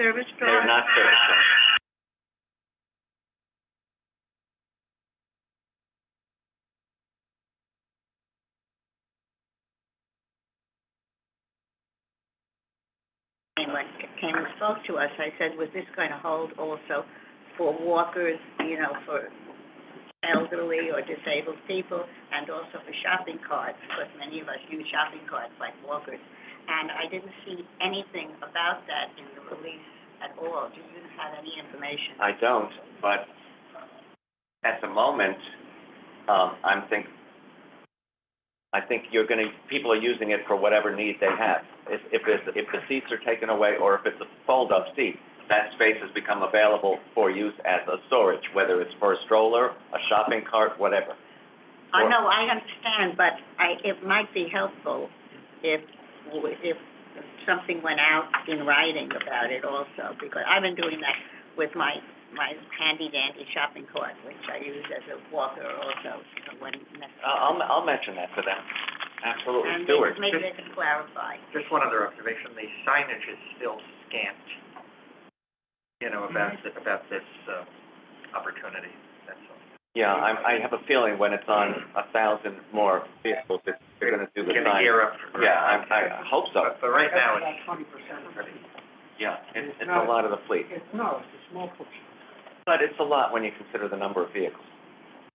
Service They're dogs? not service dogs. Anyone came and spoke to us, I said, was this going to hold also for walkers, you know, for elderly or disabled people, and also for shopping carts, because many of us use shopping carts like walkers. And I didn't see anything about that in the release at all. Do you have any information? I don't, but at the moment, I think people are using it for whatever need they have. If the seats are taken away, or if it's a fold-up seat, that space has become available for use as a storage, whether it's for a stroller, a shopping cart, whatever. I know, I understand, but it might be helpful if something went out in writing about it also, because I've been doing that with my handy dandy shopping cart, which I use as a walker also, when necessary. I'll mention that to them. Absolutely, And Stuart. maybe they can clarify. Just one other observation, the signage is still scant, you know, about this opportunity, that's all. Yeah, I have a feeling when it's on 1,000 more vehicles, they're gonna do the Gonna sign. gear up for. Yeah, I hope so. But right now, About it's 20% already. Yeah, it's a lot of the fleet. No, it's a small portion. But it's a lot when you consider the number of vehicles.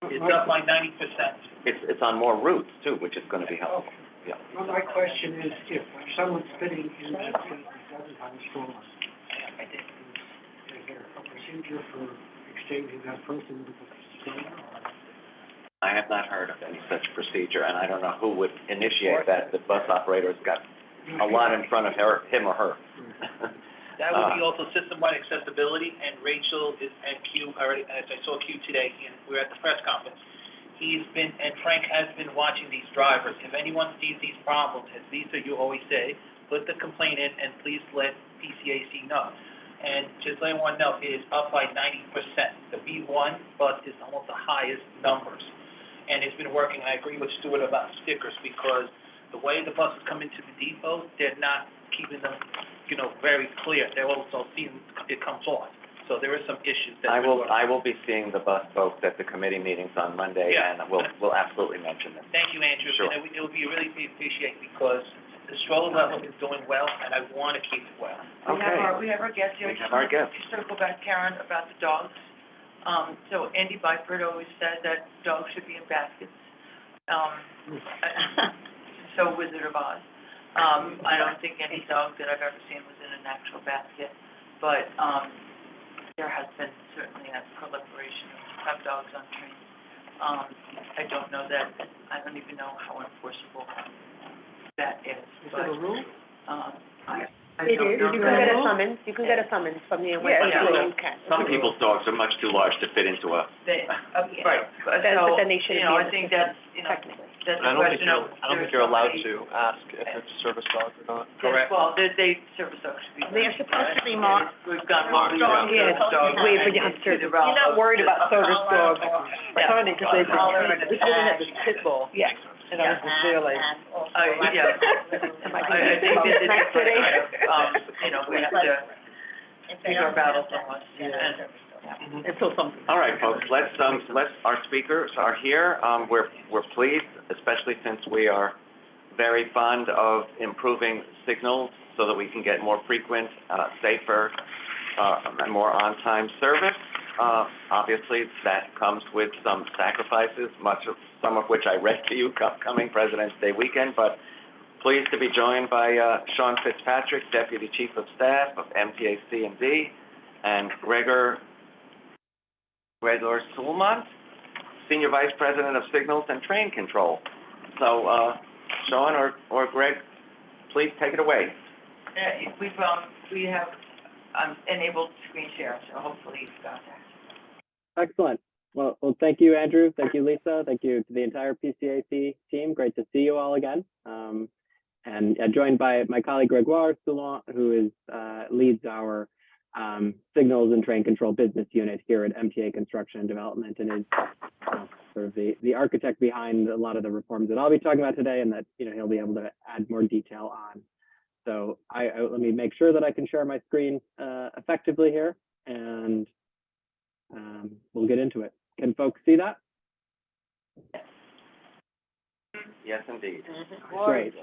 It's up by 90%. It's on more routes too, which is gonna be helpful. Yeah. Well, my question is, if someone's sitting in that seat that doesn't have a stroller, is there a procedure for exchanging that person with a stroller? I have not heard of any such procedure, and I don't know who would initiate that. The bus operator's got a lot in front of him or her. That would be also system-wide accessibility, and Rachel is at Q already, as I saw Q today, and we were at the press conference. And Frank has been watching these drivers. If anyone sees these problems, as Lisa, you always say, put the complaint in and please let PCAC know. And just let everyone know, it is up by 90%. The B1 bus is almost the highest numbers. And it's been working. I agree with Stuart about stickers, because the way the buses come into the depot, they're not keeping them, you know, very clear. They're also seeing it comes off. So there is some issues that. I will be seeing the bus folks at the committee meetings on Monday, Yeah. and we'll absolutely mention them. Thank you, Andrew. Sure. And it would be really appreciated, because the stroller level is doing well, and I want to keep it well. Okay. We have our guest here. We have our guest. Just circle back, Karen, about the dogs. So Andy Byford always said that dogs should be in baskets. So Wizard of Oz. I don't think any dog that I've ever seen was in an actual basket, but, there has been certainly a proliferation of dogs on trains. I don't know that, I don't even know how enforceable that is. Is that a rule? I don't know. You can get a summons, from the NYCTRC. You can. Some people's dogs are much too large to fit into a. Right, But then they shouldn't be I in the think system, that's, technically. that's I a don't think question of. I don't think you're allowed to ask if it's a service dog or not. Correct. Well, they service dogs should be. They're supposed to be marked. We've got marked Dogs, dogs. yeah, dogs, wait, but and you have to- the you're not worried about service dogs. Yeah. Funny, because they, this one had this pit bull. Yeah. And I was just there like, Yeah. am I I gonna think that it's back today? you know, we have to pick our battles on us, and, Until something. All right, folks, our speakers are here. We're pleased, especially since we are very fond of improving signals so that we can get more frequent, safer, and more on-time service. Obviously, that comes with some sacrifices, some of which I read to you coming President's Day weekend, but pleased to be joined by Sean Fitzpatrick, Deputy Chief of Staff of MTA C&D, and Gregor Sulmont, Senior Vice President of Signals and Train Control. So, Sean or Greg, please take it away. we have, enabled screen share, so hopefully you've got that. Excellent. Well, thank you, Andrew. Thank you, Lisa. Thank you to the entire PCAC team. Great to see you all again. And joined by my colleague Gregoire Soulon, who leads our signals and train control business unit here at MTA Construction and Development, and is sort of the architect behind a lot of the reforms that I'll be talking about today, and that he'll be able to add more detail So let me make sure that I can share my screen effectively here, and we'll get into it. Can folks see that? Yes, indeed. Great.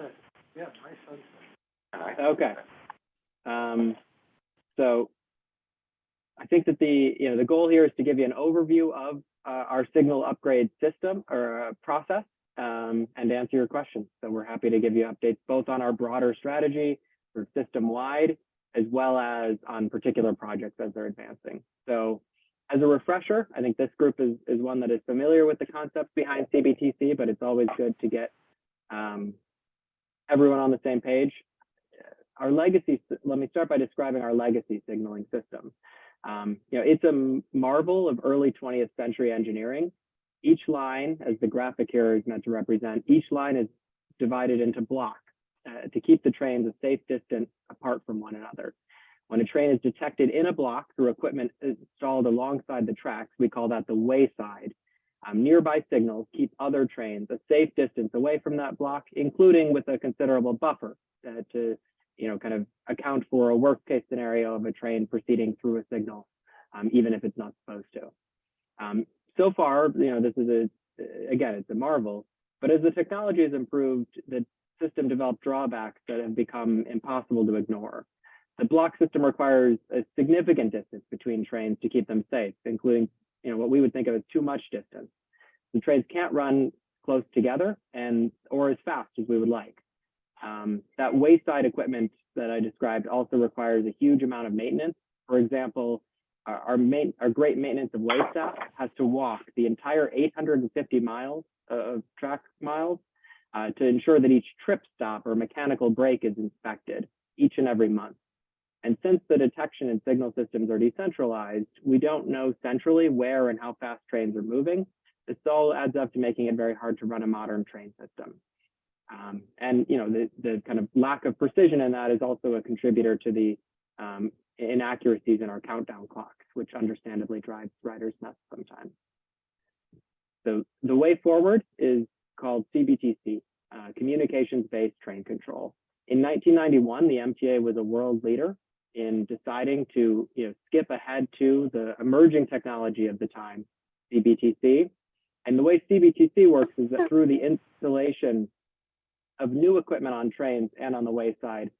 Yeah, nice sunset. All right. Okay. So I think that the goal here is to give you an overview of our signal upgrade system or process, and answer your questions. So we're happy to give you updates both on our broader strategy for system-wide, as well as on particular projects as they're advancing. So as a refresher, I think this group is one that is familiar with the concepts behind CBTC, but it's always good to get everyone on the same page. Our legacy, let me start by describing our legacy signaling system. It's a marvel of early 20th century engineering. Each line, as the graphic here is meant to represent, each line is divided into blocks to keep the trains a safe distance apart from one another. When a train is detected in a block through equipment installed alongside the tracks, we call that the wayside. Nearby signals keep other trains a safe distance away from that block, including with a considerable buffer to kind of account for a worst case scenario of a train proceeding through a signal, even if it's not supposed to. So far, this is again, it's a marvel, but as the technology has improved, the system developed drawbacks that have become impossible to ignore. The block system requires a significant distance between trains to keep them safe, including what we would think of as too much distance. The trains can't run close together or as fast as we would like. That wayside equipment that I described also requires a huge amount of maintenance. For example, our great maintenance of way staff has to walk the entire 850 miles of track miles to ensure that each trip stop or mechanical brake is inspected each and every month. And since the detection and signal systems are decentralized, we don't know centrally where and how fast trains are moving. This all adds up to making it very hard to run a modern train system. And the kind of lack of precision in that is also a contributor to the inaccuracies in our countdown clocks, which understandably drives riders nuts sometimes. So the way forward is called CBTC, Communications-Based Train Control. In 1991, the MTA was a world leader in deciding to skip ahead to the emerging technology of the time, CBTC. And the way CBTC works is that through the installation of new equipment on trains and on the wayside,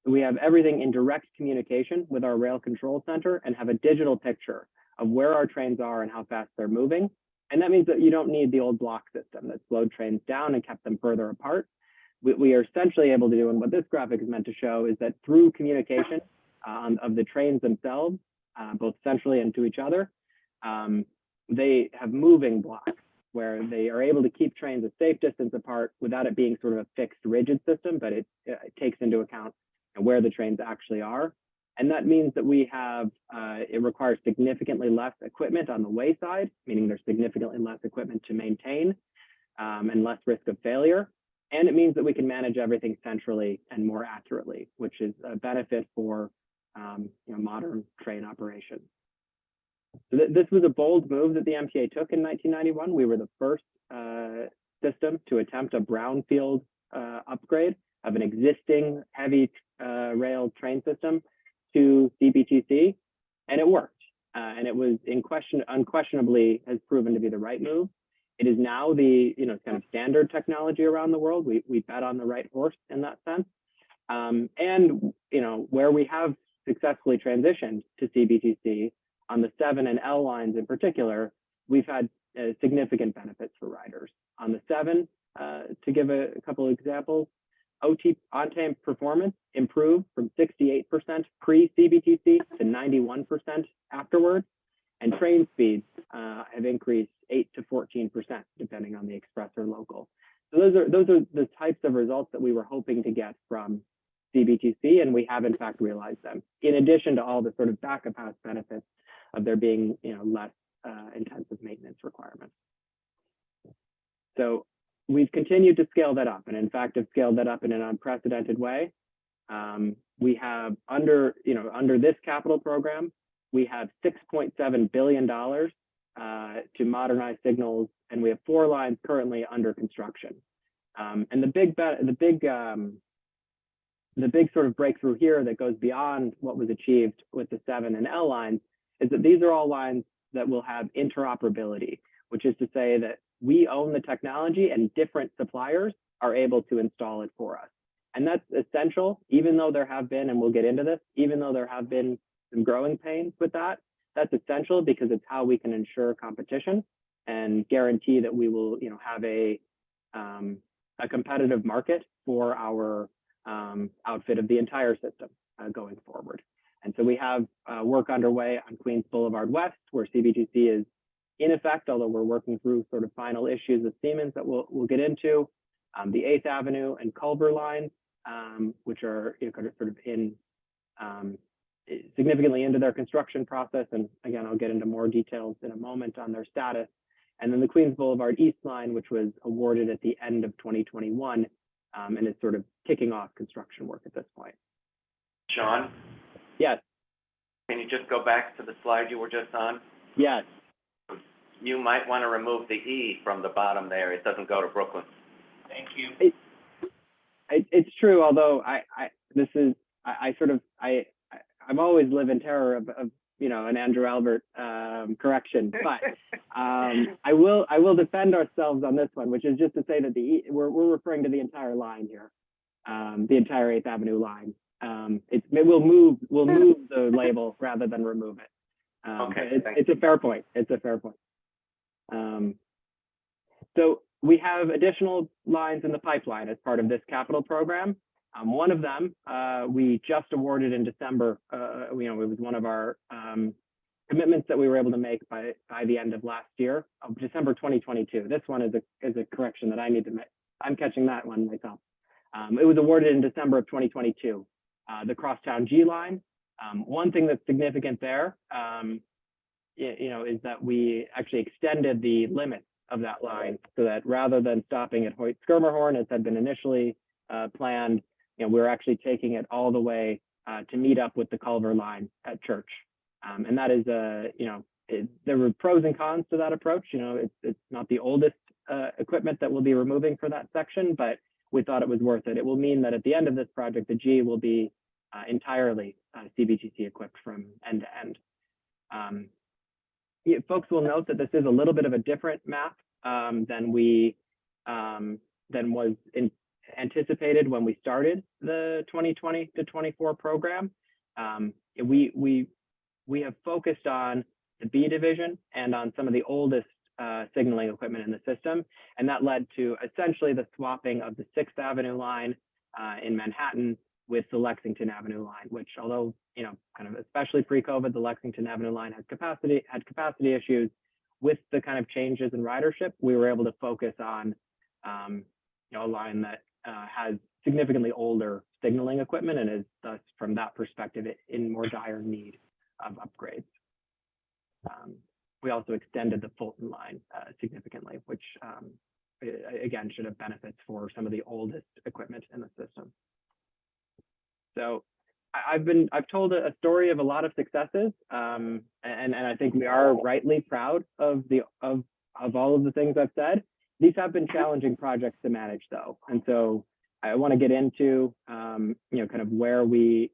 we have everything in direct communication with our rail control center and have a digital picture of where our trains are and how fast they're moving. And that means that you don't need the old block system that slowed trains down and kept them further apart. We are essentially able to do, and what this graphic is meant to show, is that through communication of the trains themselves, both centrally and to each other, they have moving blocks where they are able to keep trains a safe distance apart without it being sort of a fixed, rigid system, but it takes into account where the trains actually are. And that means that we have, it requires significantly less equipment on the wayside, meaning there's significantly less equipment to maintain and less risk of failure. And it means that we can manage everything centrally and more accurately, which is a benefit for modern train operations. So this was a bold move that the MTA took in 1991. We were the first system to attempt a brownfield upgrade of an existing heavy rail train system to CBTC, and it worked. And it was unquestionably has proven to be the right move. It is now the kind of standard technology around the world. We bet on the right horse in that sense. And where we have successfully transitioned to CBTC on the 7 and L lines in particular, we've had significant benefits for riders. On the 7, to give a couple of examples, on-time performance improved from 68% pre-CBTC to 91% afterwards, and train speeds have increased 8 to 14%, depending on the express or local. So those are the types of results that we were hoping to get from CBTC, and we have in fact realized them, in addition to all the sort of back of house benefits of there being less intensive maintenance requirements. So we've continued to scale that up, and in fact have scaled that up in an unprecedented way. We have under this capital program, we have $6.7 billion to modernize signals, and we have 4 lines currently under construction. And the the big sort of breakthrough here that goes beyond what was achieved with the 7 and L lines is that these are all lines that will have interoperability, which is to say that we own the technology and different suppliers are able to install it for us. And that's essential, even though there have been, and we'll get into this, even though there have been some growing pains with that, that's essential because it's how we can ensure competition and guarantee that we will, have a competitive market for our outfit of the entire system going forward. And so we have work underway on Queens Boulevard West, where CBGC is in effect, although we're working through sort of final issues with Siemens that we'll get into. The 8th Avenue and Culver lines, which are sort of in significantly into their construction process. And again, I'll get into more details in a moment on their status. And then the Queens Boulevard East line, which was awarded at the end of 2021, and is sort of kicking off construction work at this point. Sean, Yes, can you just go back to the slide you were just on? yes. You might want to remove the E from the bottom there. It doesn't go to Brooklyn. Thank you. It's true, although I've always lived in terror of an Andrew Albert correction, but I will defend ourselves on this one, which is just to say that we're referring to the entire line here, the entire 8th Avenue line. We'll move the label rather than remove it. Okay, it's a fair point. It's a fair point. So we have additional lines in the pipeline as part of this capital program. One of them we just awarded in December. It was one of our commitments that we were able to make by the end of last year, of December 2022. This one is a correction that I need to make. I'm catching that one myself. It was awarded in December of 2022. The Crosstown G line. One thing that's significant there, is that we actually extended the limits of that line so that rather than stopping at Hoyt-Schermerhorn as had been initially planned, we're actually taking it all the way to meet up with the Culver line at Church. And that is, there were pros and cons to that approach. It's not the oldest equipment that we'll be removing for that section, but we thought it was worth it. It will mean that at the end of this project, the G will be entirely CBGC equipped from end to end. Folks will note that this is a little bit of a different map than was anticipated when we started the 2020 to 24 program. We have focused on the B division and on some of the oldest signaling equipment in the system, and that led to essentially the swapping of the 6th Avenue line in Manhattan with the Lexington Avenue line, which, although kind of especially pre-COVID, the Lexington Avenue line had capacity issues. With the kind of changes in ridership, we were able to focus on a line that has significantly older signaling equipment and is thus, from that perspective, in more dire need of upgrades. We also extended the Fulton line significantly, which again should have benefits for some of the oldest equipment in the system. So I've told a story of a lot of successes, and I think we are rightly proud of all of the things I've said. These have been challenging projects to manage, though, and so I want to get into kind of where we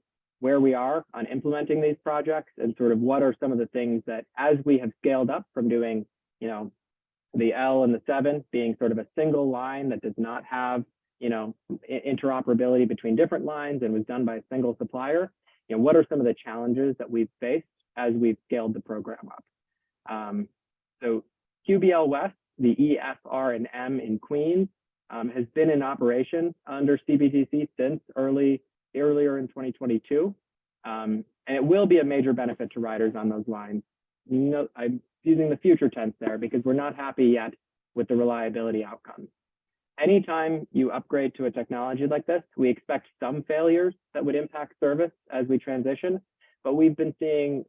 are on implementing these projects and sort of what are some of the things that, as we have scaled up from doing the L and the 7 being sort of a single line that does not have interoperability between different lines and was done by a single supplier, what are some of the challenges that we've faced as we've scaled the program up? So QBL West, the E, F, R, and M in Queens, has been in operation under CBGC since earlier in 2022. And it will be a major benefit to riders on those lines. I'm using the future tense there because we're not happy yet with the reliability outcomes. Anytime you upgrade to a technology like this, we expect some failures that would impact service as we transition, but we've been seeing,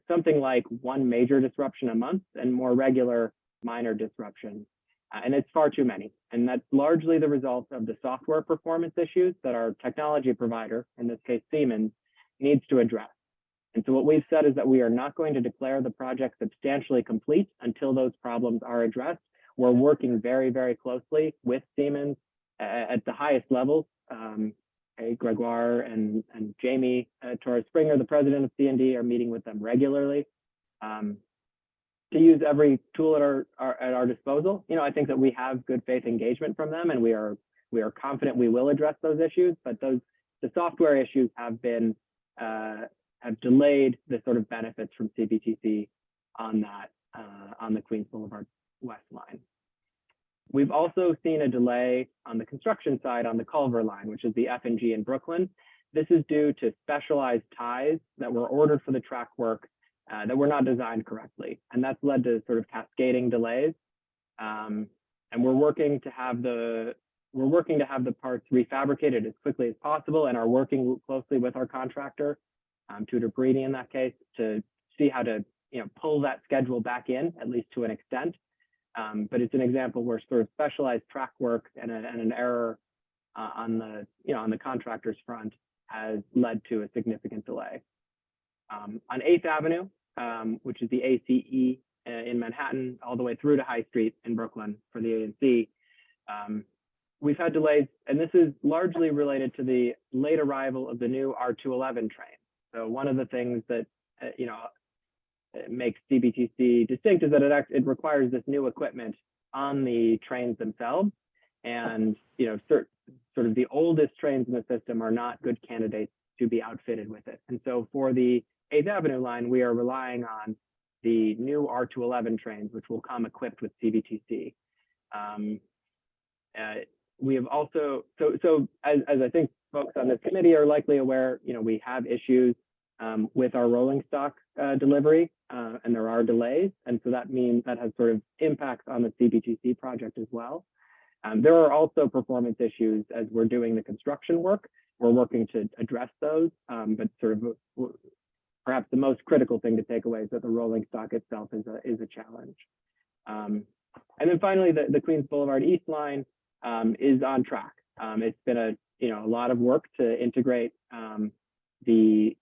something like one major disruption a month and more regular minor disruptions. And it's far too many. And that's largely the result of the software performance issues that our technology provider, in this case Siemens, needs to address. And so what we've said is that we are not going to declare the project substantially complete until those problems are addressed. We're working very, very closely with Siemens at the highest levels Gregoire and Jamie Torres Springer, the president of C&D, are meeting with them regularly to use every tool at our disposal. I think that we have good faith engagement from them, and we are confident we will address those issues. But the software issues have delayed the sort of benefits from CBTC on the Queens Boulevard West line. We've also seen a delay on the construction side on the Culver line, which is the F&G in Brooklyn. This is due to specialized ties that were ordered for the track work that were not designed correctly. And that's led to sort of cascading delays. And we're working to have the parts refabricated as quickly as possible, and are working closely with our contractor, Tudor Breedy in that case, to see how to pull that schedule back in, at least to an extent. But it's an example where sort of specialized track work and an error on the contractor's front has led to a significant delay. On 8th Avenue, which is the ACE in Manhattan, all the way through to High Street in Brooklyn for the A&C, we've had delays, and this is largely related to the late arrival of the new R211 train. So one of the things that makes CBTC distinct is that it requires this new equipment on the trains themselves, and sort of the oldest trains in the system are not good candidates to be outfitted with it. And so for the 8th Avenue line, we are relying on the new R211 trains, which will come equipped with CBTC. We have also, as I think folks on this committee are likely aware, we have issues with our rolling stock delivery, and there are delays. And so that means that has sort of impacts on the CBTC project as well. There are also performance issues as we're doing the construction work. We're working to address those, but sort of perhaps the most critical thing to take away is that the rolling stock itself is a challenge. And then finally, the Queens Boulevard East line is on track. It's been a lot of work to integrate the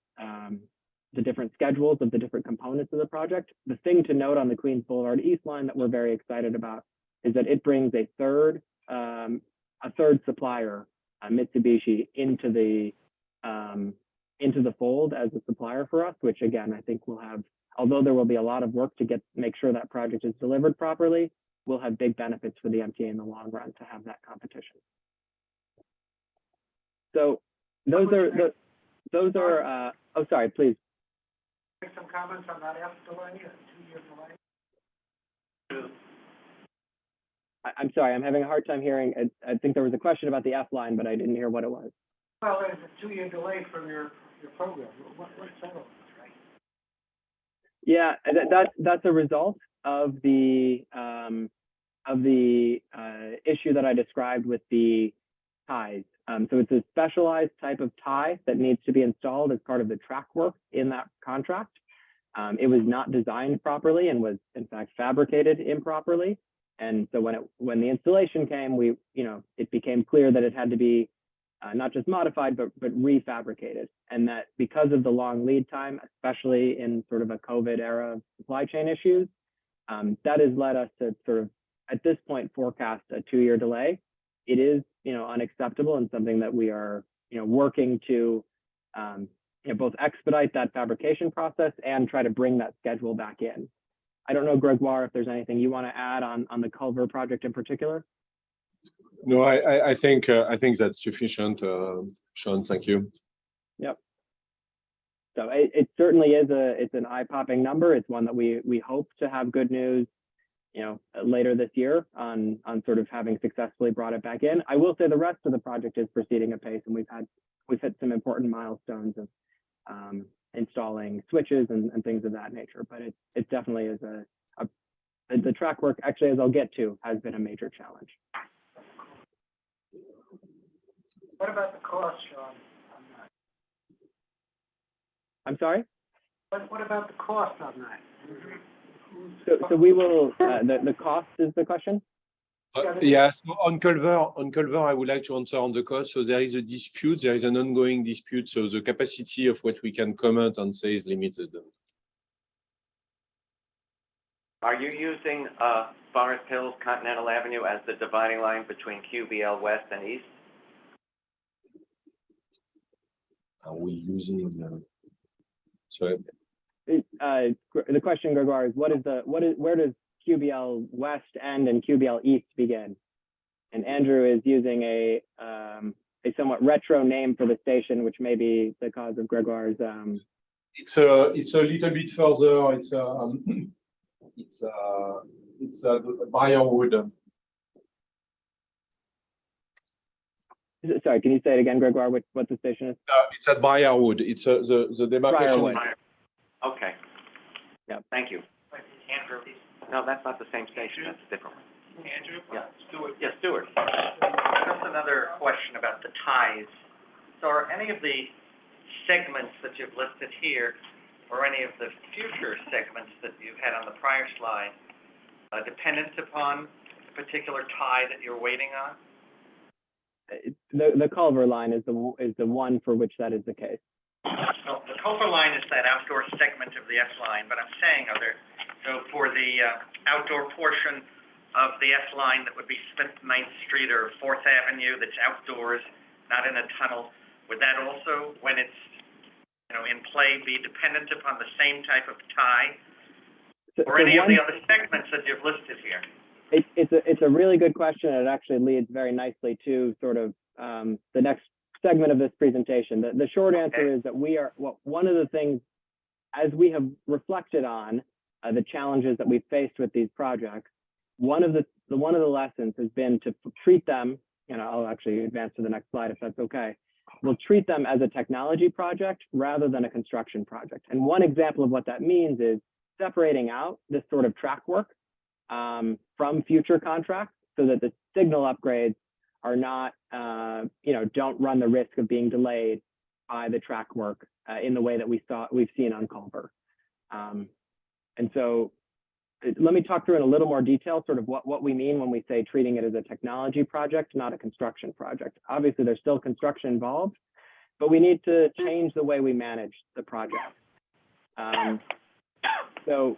different schedules of the different components of the project. The thing to note on the Queens Boulevard East line that we're very excited about is that it brings a third supplier, Mitsubishi, into the fold as a supplier for us, which again, I think will have, although there will be a lot of work to make sure that project is delivered properly, will have big benefits for the MTA in the long run to have that competition. So those are oh, sorry, please. Make some comments on that F delay, a 2-year delay. I'm sorry, I'm having a hard time hearing. I think there was a question about the F line, but I didn't hear what it was. Well, there's a 2-year delay from your program. What's that all about, right? Yeah, that's a result of the issue that I described with the ties. So it's a specialized type of tie that needs to be installed as part of the track work in that contract. It was not designed properly and was in fact fabricated improperly. And so when the installation came, it became clear that it had to be not just modified, but refabricated. And that because of the long lead time, especially in sort of a COVID era of supply chain issues, that has led us to sort of, at this point, forecast a 2-year delay. It is, unacceptable, and something that we are, working to, both expedite that fabrication process and try to bring that schedule back in. I don't know, Gregoire, if there's anything you want to add on the Culver project in particular. No, I think that's sufficient, Sean. Thank you. Yep. So it certainly is it's an eye-popping number. It's one that we hope to have good news, later this year on sort of having successfully brought it back in. I will say the rest of the project is proceeding apace, and we've hit some important milestones of installing switches and things of that nature. But it definitely is the track work, actually, as I'll get to, has been a major challenge. What about the cost, Sean? I'm sorry? What about the cost on that? So we will, the cost is the question? Yes, on Culver, I would like to answer on the cost. So there is a dispute, there is an ongoing dispute. So the capacity of what we can comment and say is limited. Are you using Forest Hills Continental Avenue as the dividing line between QBL West and East? are we using, sorry? The question, Gregoire, is where does QBL West end and QBL East begin? And Andrew is using a somewhat retro name for the station, which may be the cause of Gregoire's. It's a little bit further. It's Briarwood. Sorry, can you say it again, Gregoire? What the station is? It's at Briarwood. It's the demarcation. Briarwood. Okay. Yep. Thank you. Andrew? No, that's not the same station, that's a different one. Andrew? Yeah. Stuart? Yeah, Stewart. Just another question about the ties. So are any of the segments that you've listed here, or any of the future segments that you had on the prior slide, dependent upon a particular tie that you're waiting on? The Culver line is the one for which that is the case. No, the Culver line is that outdoor segment of the S line, but I'm saying so for the outdoor portion of the S line that would be Smith 9th Street or 4th Avenue that's outdoors, not in a tunnel, would that also, when it's, in play, be dependent upon the same type of tie? Or any of the other segments that you've listed here? It's a really good question, and it actually leads very nicely to sort of the next segment of this presentation. The short answer is that one of the things, as we have reflected on the challenges that we've faced with these projects, one of the lessons has been to treat them, I'll actually advance to the next slide if that's okay. We'll treat them as a technology project rather than a construction project. And one example of what that means is separating out this sort of track work from future contracts so that the signal upgrades are not, don't run the risk of being delayed by the track work in the way that we've seen on Culver. And so let me talk through in a little more detail sort of what we mean when we say treating it as a technology project, not a construction project. Obviously, there's still construction involved, but we need to change the way we manage the project. So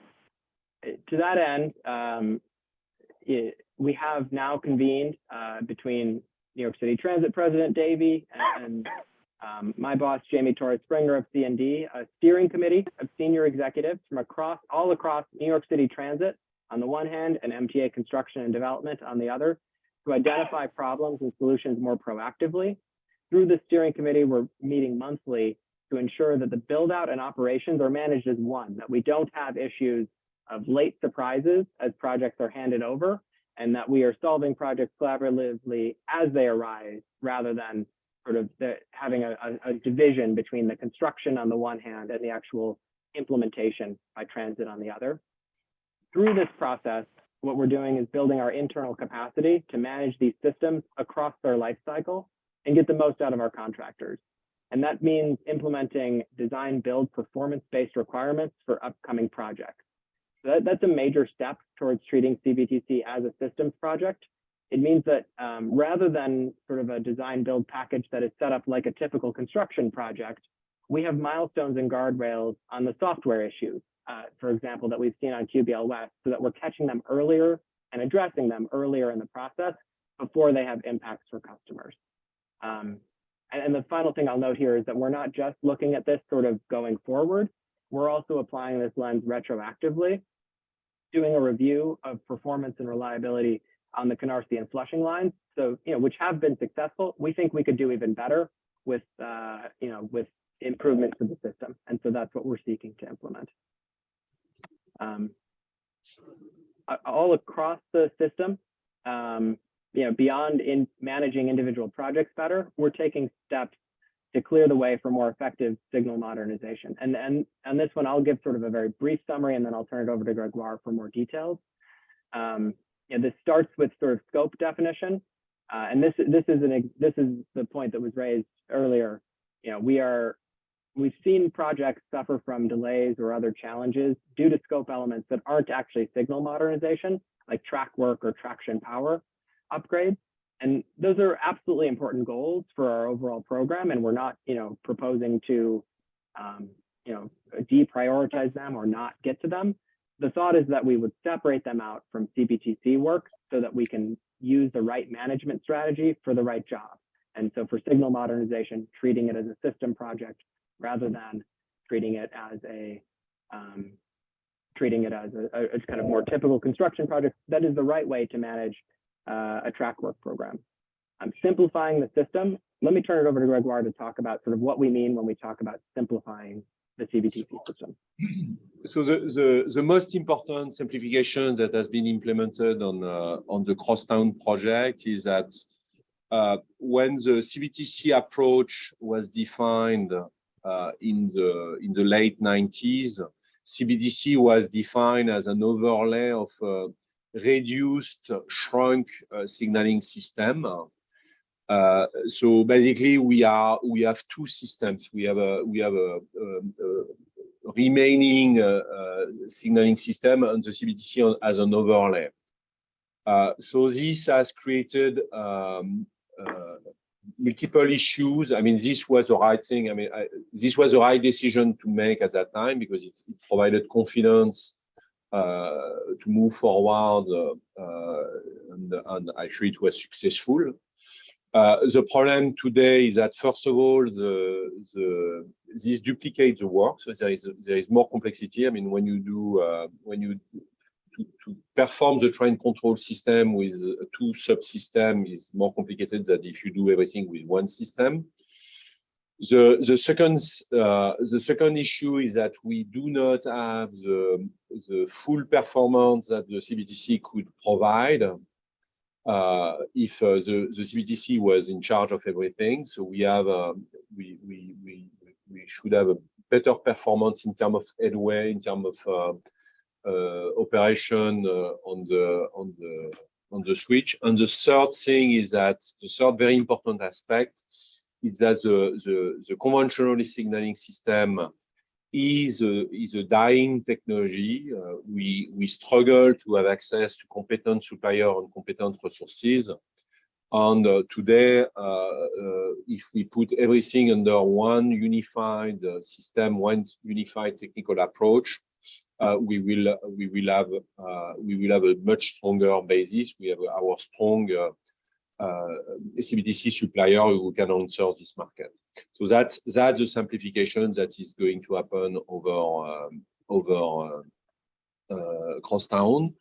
to that end, we have now convened between New York City Transit President Davey and my boss, Jamie Torres Springer of C&D, a steering committee of senior executives from all across New York City Transit on the one hand and MTA Construction and Development on the other, to identify problems and solutions more proactively. Through the steering committee, we're meeting monthly to ensure that the build out and operations are managed as one, that we don't have issues of late surprises as projects are handed over, and that we are solving projects collaboratively as they arise, rather than sort of having a division between the construction on the one hand and the actual implementation by transit on the other. Through this process, what we're doing is building our internal capacity to manage these systems across their life cycle and get the most out of our contractors. And that means implementing design build performance-based requirements for upcoming projects. So that's a major step towards treating CBTC as a systems project. It means that rather than sort of a design build package that is set up like a typical construction project, we have milestones and guardrails on the software issues, for example, that we've seen on QBL West, so that we're catching them earlier and addressing them earlier in the process before they have impacts for customers. And the final thing I'll note here is that we're not just looking at this sort of going forward, we're also applying this lens retroactively, doing a review of performance and reliability on the Canarsie and Flushing lines. So, which have been successful. We think we could do even better with, with improvements to the system. And so that's what we're seeking to implement. All across the system, beyond in managing individual projects better, we're taking steps to clear the way for more effective signal modernization. And on this one, I'll give sort of a very brief summary, and then I'll turn it over to Gregoire for more details. This starts with sort of scope definition, and this is the point that was raised earlier. We've seen projects suffer from delays or other challenges due to scope elements that aren't actually signal modernization, like track work or traction power upgrades. And those are absolutely important goals for our overall program, and we're not, proposing to, deprioritize them or not get to them. The thought is that we would separate them out from CBTC work so that we can use the right management strategy for the right job. And so for signal modernization, treating it as a system project rather than treating it as a kind of more typical construction project, that is the right way to manage a track work program. I'm simplifying the system. Let me turn it over to Gregoire to talk about sort of what we mean when we talk about simplifying the CBTC system. So the most important simplification that has been implemented on the Crosstown project is that when the CBTC approach was defined in the late 90s, CBTC was defined as an overlay of reduced, shrunk signaling system. So basically, we have two systems. We have a remaining signaling system and the CBTC as an overlay. So this has created multiple issues. I mean, this was the right thing. I mean, this was the right decision to make at that time because it provided confidence to move forward, and actually it was successful. The problem today is that, first of all, this duplicates the work, so there is more complexity. I mean, when you to perform the train control system with two subsystems is more complicated than if you do everything with one system. The second issue is that we do not have the full performance that the CBTC could provide if the CBTC was in charge of everything. So we have we should have a better performance in terms of headway, in terms of operation on the switch. And the third thing is that the third very important aspect is that the conventional signaling system is a dying technology. We struggle to have access to competent supplier and competent resources. And today, if we put everything under one unified system, one unified technical approach, we will have a much stronger basis. We have our strong CBTC supplier who can answer this market. So that's the simplification that is going to happen over Crosstown.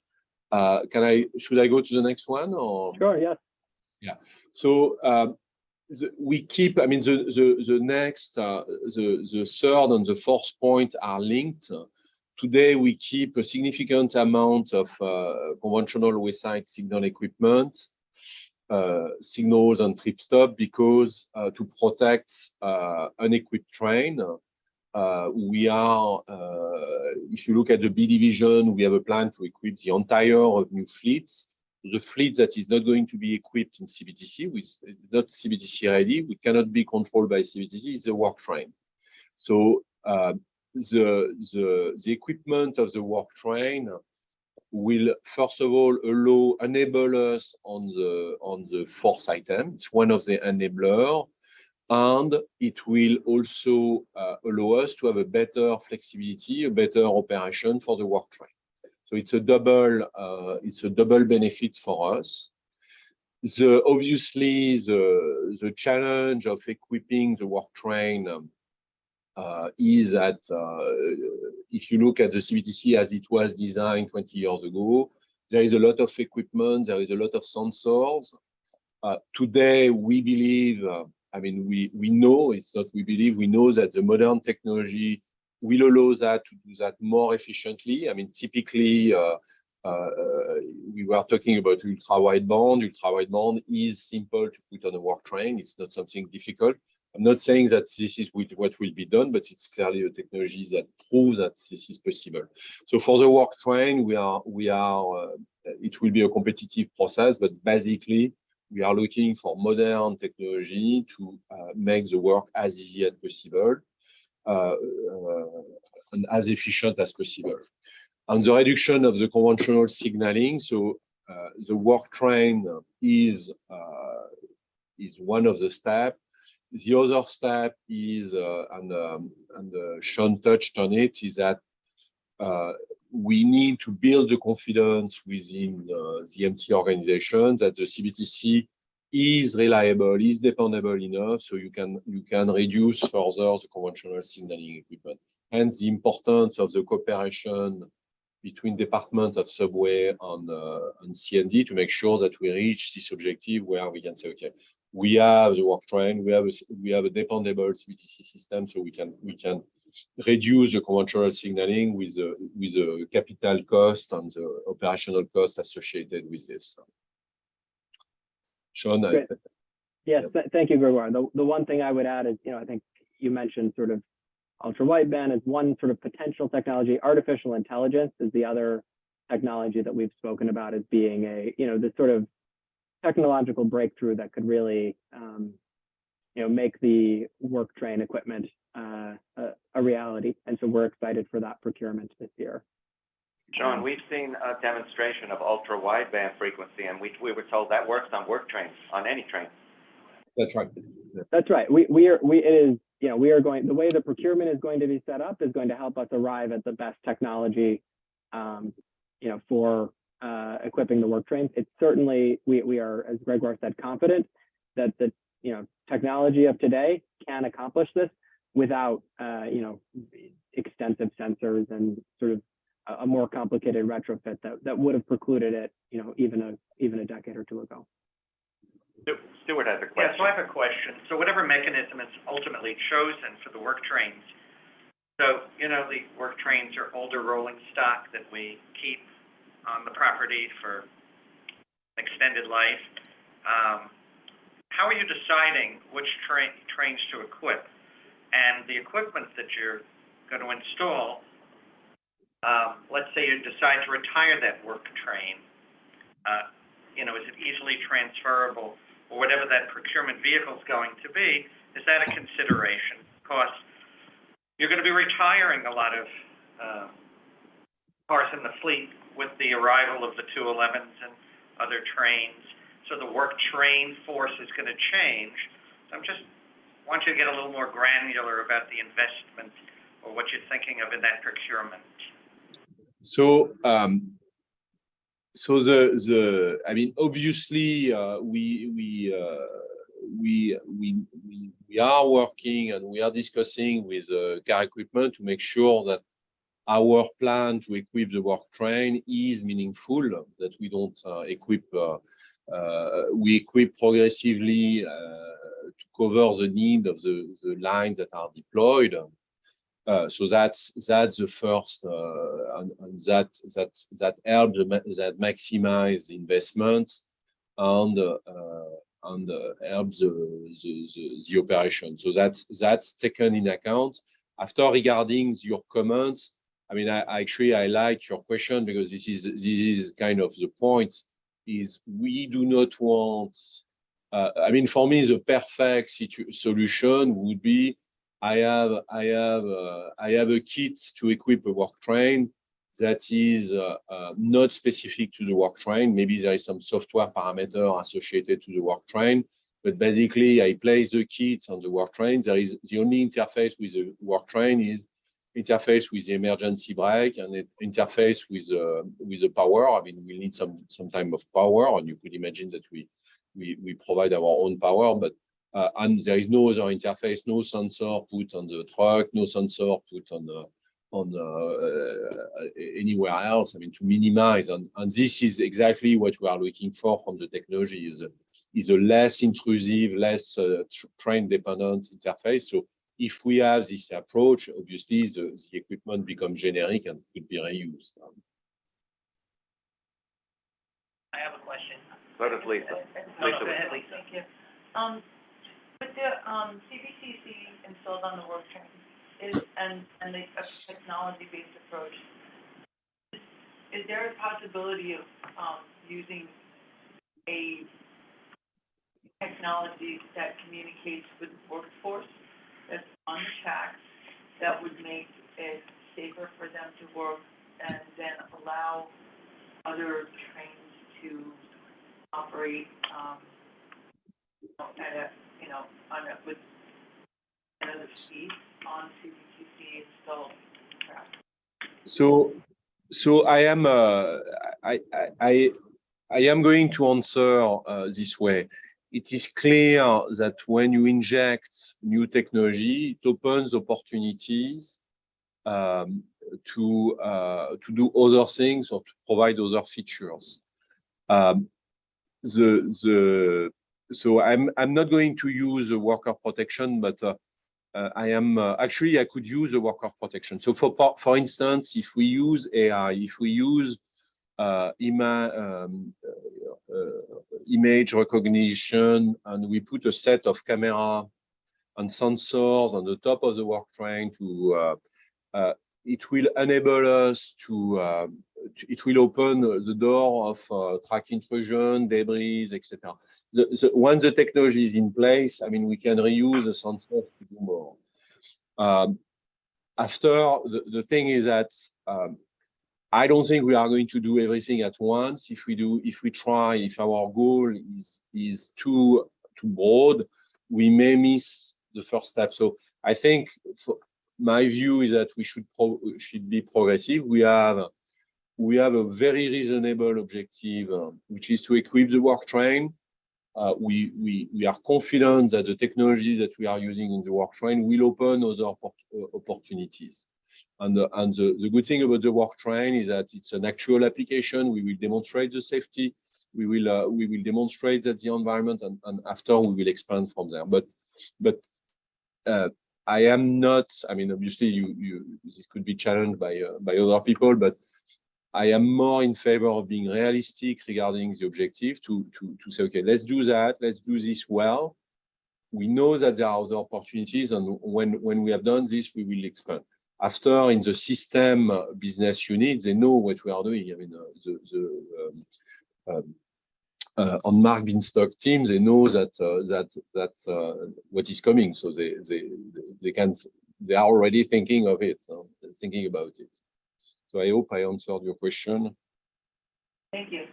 Should I go to the next one or? Sure. Yes. Yeah. So we keep. I mean, the next, the third and the fourth point are linked. Today, we keep a significant amount of conventional wayside signal equipment, signals and trip stop, because to protect unequipped train, we are, if you look at the B division, we have a plan to equip the entire of new fleets. The fleet that is not going to be equipped in CBTC, with not CBTC ready, we cannot be controlled by CBTC, is the work train. So the equipment of the work train will first of all enable us on the fourth item. It's one of the enabler, and it will also allow us to have a better flexibility, a better operation for the work train. So it's a double benefit for us. Obviously the challenge of equipping the work train is that if you look at the CBTC as it was designed 20 years ago, there is a lot of equipment, there is a lot of sensors. Today, we believe, I mean, we know, it's not we believe, we know that the modern technology will allow that to do that more efficiently. I mean, typically, we were talking about ultra-wideband. Ultra-wideband is simple to put on a work train. It's not something difficult. I'm not saying that this is what will be done, but it's clearly a technology that proves that this is possible. So for the work train, it will be a competitive process, but basically we are looking for modern technology to make the work as easy as possible and as efficient as possible. And the reduction of the conventional signaling, so the work train is one of the steps. The other step is, and Sean touched on it, is that we need to build the confidence within the MT organization that the CBTC is reliable, is dependable enough, so you can reduce further the conventional signaling equipment. Hence, the importance of the cooperation between Department of Subway and CND to make sure that we reach this objective where we can say, okay, we have the work train, we have a dependable CBTC system, so we can reduce the conventional signaling with the capital cost and the operational cost associated with this. Sean, Yes, thank you, Gregoire. The one thing I would add is, I think you mentioned sort of ultra wideband as one sort of potential technology. Artificial intelligence is the other technology that we've spoken about as being this sort of technological breakthrough that could really, make the work train equipment a reality. And so we're excited for that procurement this year. Sean, we've seen a demonstration of ultra wideband frequency, and we were told that works on work trains, on any train. That's right. That's right. We are going, the way the procurement is going to be set up is going to help us arrive at the best technology, for equipping the work trains. It's certainly, we are, as Gregoire said, confident that the, technology of today can accomplish this without, extensive sensors and sort of a more complicated retrofit that would have precluded it, even a decade or two ago. Stuart has a question. Yeah, so I have a question. So whatever mechanism is ultimately chosen for the work trains, so, the work trains are older rolling stock that we keep on the property for extended life. How are you deciding which trains to equip? And the equipment that you're going to install, let's say you decide to retire that work train, is it easily transferable, or whatever that procurement vehicle is going to be? Is that a consideration? Because you're going to be retiring a lot of cars in the fleet with the arrival of the 211s and other trains. So the work train force is going to change. So I want you to get a little more granular about the investment or what you're thinking of in that procurement. So, obviously, we are working and we are discussing with car equipment to make sure that our plan to equip the work train is meaningful, that we don't equip, we equip progressively to cover the need of the lines that are deployed. So that's the first, and that helps that maximize investment and helps the operation. So that's taken in account. After regarding your comments, I like your question, because this is kind of the point. Is we do not want. For me, the perfect solution would be I have a kit to equip a work train that is not specific to the work train. Maybe there is some software parameter associated to the work train, but basically I place the kit on the work train. There is the only interface with the work train is interface with the emergency brake and interface with the power. We need some type of power, and you could imagine that we provide our own power, but and there is no other interface, no sensor put on the truck, no sensor put on anywhere else. To minimize, and this is exactly what we are looking for from the technology. Is a less intrusive, less train dependent interface. So if we have this approach, obviously the equipment becomes generic and could be reused. I have a question. Go to Lisa. No, go ahead, Lisa. Thank you. With the CBTC installed on the work train and the technology-based approach, is there a possibility of using a technology that communicates with the workforce that's on the tracks that would make it safer for them to work, and then allow other trains to operate with another speed on CBTC installed tracks? So I am going to answer this way. it is clear that when you inject new technology, it opens opportunities to do other things or to provide other features. So I'm not going to use a worker protection, but I am actually I could use a worker protection. So for instance, if we use AI, if we use image recognition, and we put a set of camera and sensors on the top of the work train to it will enable us to it will open the door of track intrusion, debris, etc. Once the technology is in place, I mean, we can reuse the sensors to do more. After, the thing is that I don't think we are going to do everything at once. If we try, if our goal is too broad, we may miss the first step. So I think my view is that we should be progressive. We have a very reasonable objective, which is to equip the work train. We are confident that the technologies that we are using in the work train will open other opportunities. And the good thing about the work train is that it's an actual application. We will demonstrate the safety. We will demonstrate that the environment, and after we will expand from there. But I am not. I mean, obviously, this could be challenged by other people, but I am more in favor of being realistic regarding the objective to say, okay, let's do that. Let's do this well. We know that there are other opportunities, and when we have done this, we will expand. After, in the system business unit, they know what we are doing. I mean, on Mark Beanstalk team, they know that what is coming. So they are already thinking of it, thinking about it. So I hope I answered your question. Thank you.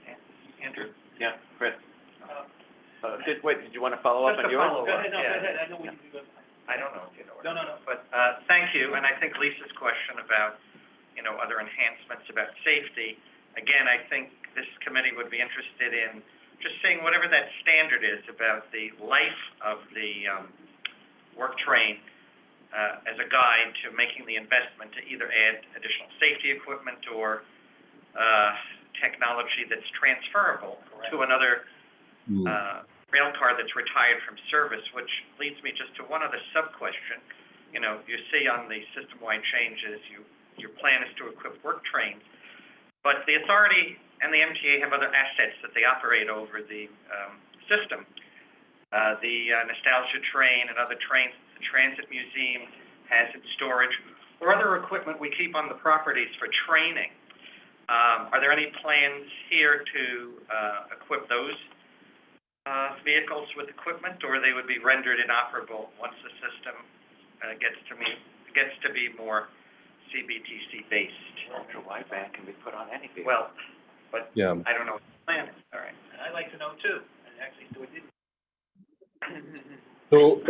Andrew? Yeah, Chris. Did you want to follow up on yours? Go ahead, no, go ahead. I know we can go. I don't know if you know what. No. But thank you, and I think Lisa's question about, other enhancements about safety, again, I think this committee would be interested in just seeing whatever that standard is about the life of the work train as a guide to making the investment to either add additional safety equipment or technology that's transferable to another rail car that's retired from service, which leads me just to one other sub-question. You see on the system-wide changes, your plan is to equip work trains, but the authority and the MTA have other assets that they operate over the system. The nostalgia train and other trains, the transit museum has its storage, or other equipment we keep on the properties for training. Are there any plans here to equip those vehicles with equipment, or they would be rendered inoperable once the system gets to be more CBTC based? Ultra-wideband can be put on any vehicle. Well, but Yeah. I don't know what the plan is. All right. And I'd like to know too, and actually, so it didn't.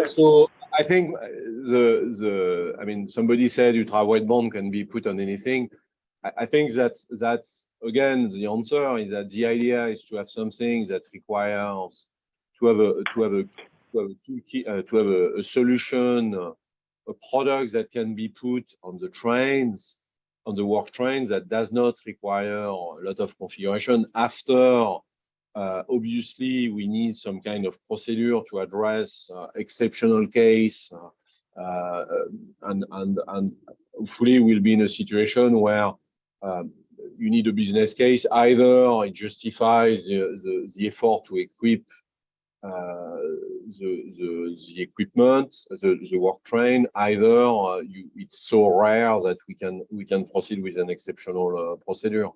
So I think I mean, somebody said ultra-wideband can be put on anything. I think that's again, the answer is that the idea is to have something that requires to have a solution, a product that can be put on the trains, on the work trains, that does not require a lot of configuration. After, obviously, we need some kind of procedure to address exceptional case, and hopefully we'll be in a situation where you need a business case. Either it justifies the effort to equip the equipment, the work train. Either it's so rare that we can proceed with an exceptional procedure.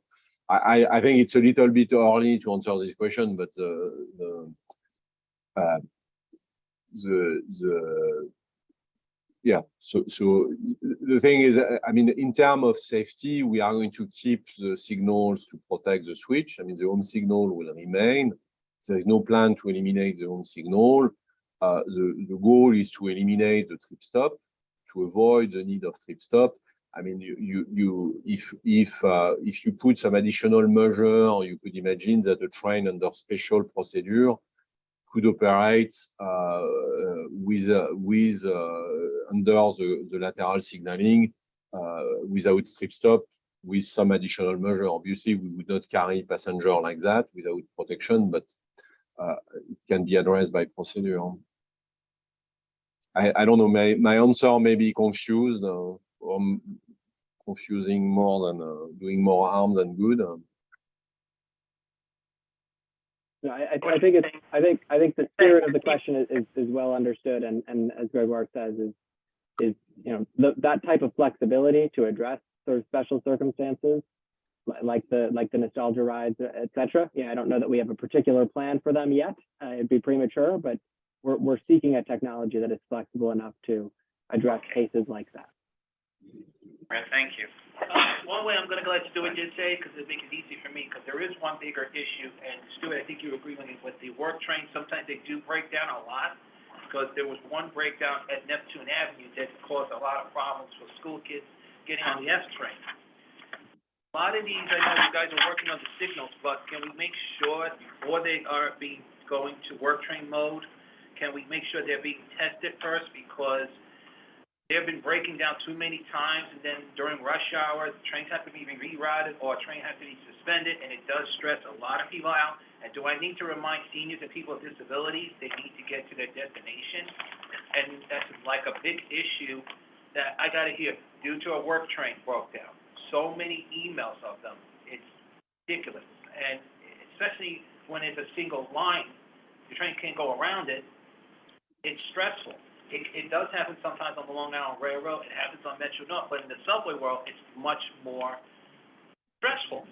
I think it's a little bit early to answer this question, but yeah. So the thing is, I mean, in terms of safety, we are going to keep the signals to protect the switch. I mean, the home signal will remain. There is no plan to eliminate the home signal. The goal is to eliminate the trip stop, to avoid the need of trip stop. I mean, if you put some additional measure, you could imagine that the train under special procedure could operate under the lateral signaling without strip stop, with some additional measure. Obviously, we would not carry passenger like that without protection, but it can be addressed by procedure. I don't know, my answer may be confused or confusing more than doing more harm than good. No, I think the spirit of the question is well understood, and as Gregoire says, is that type of flexibility to address sort of special circumstances, like the nostalgia rides, etc. Yeah, I don't know that we have a particular plan for them yet. It'd be premature, but we're seeking a technology that is flexible enough to address cases like that. All right, thank you. One way I'm gonna go ahead and do it this day, because it makes it easy for me, because there is one bigger issue, and Stuart, I think you agree with the work trains, sometimes they do break down a lot, because there was one breakdown at Neptune Avenue that caused a lot of problems for school kids getting on the S train. A lot of these, I know you guys are working on the signals, but can we make sure before they are going to work train mode, can we make sure they're being tested first? Because they've been breaking down too many times, and then during rush hour, trains have to be rerouted or a train has to be suspended, and it does stress a lot of people out. And do I need to remind seniors and people with disabilities they need to get to their destination? And that's like a big issue that I got to hear. Due to a work train broke down, so many emails of them, it's ridiculous. And especially when it's a single line, the train can't go around it, it's stressful. It does happen sometimes on the Long Island Railroad, it happens on Metro North, but in the subway world, it's much more stressful.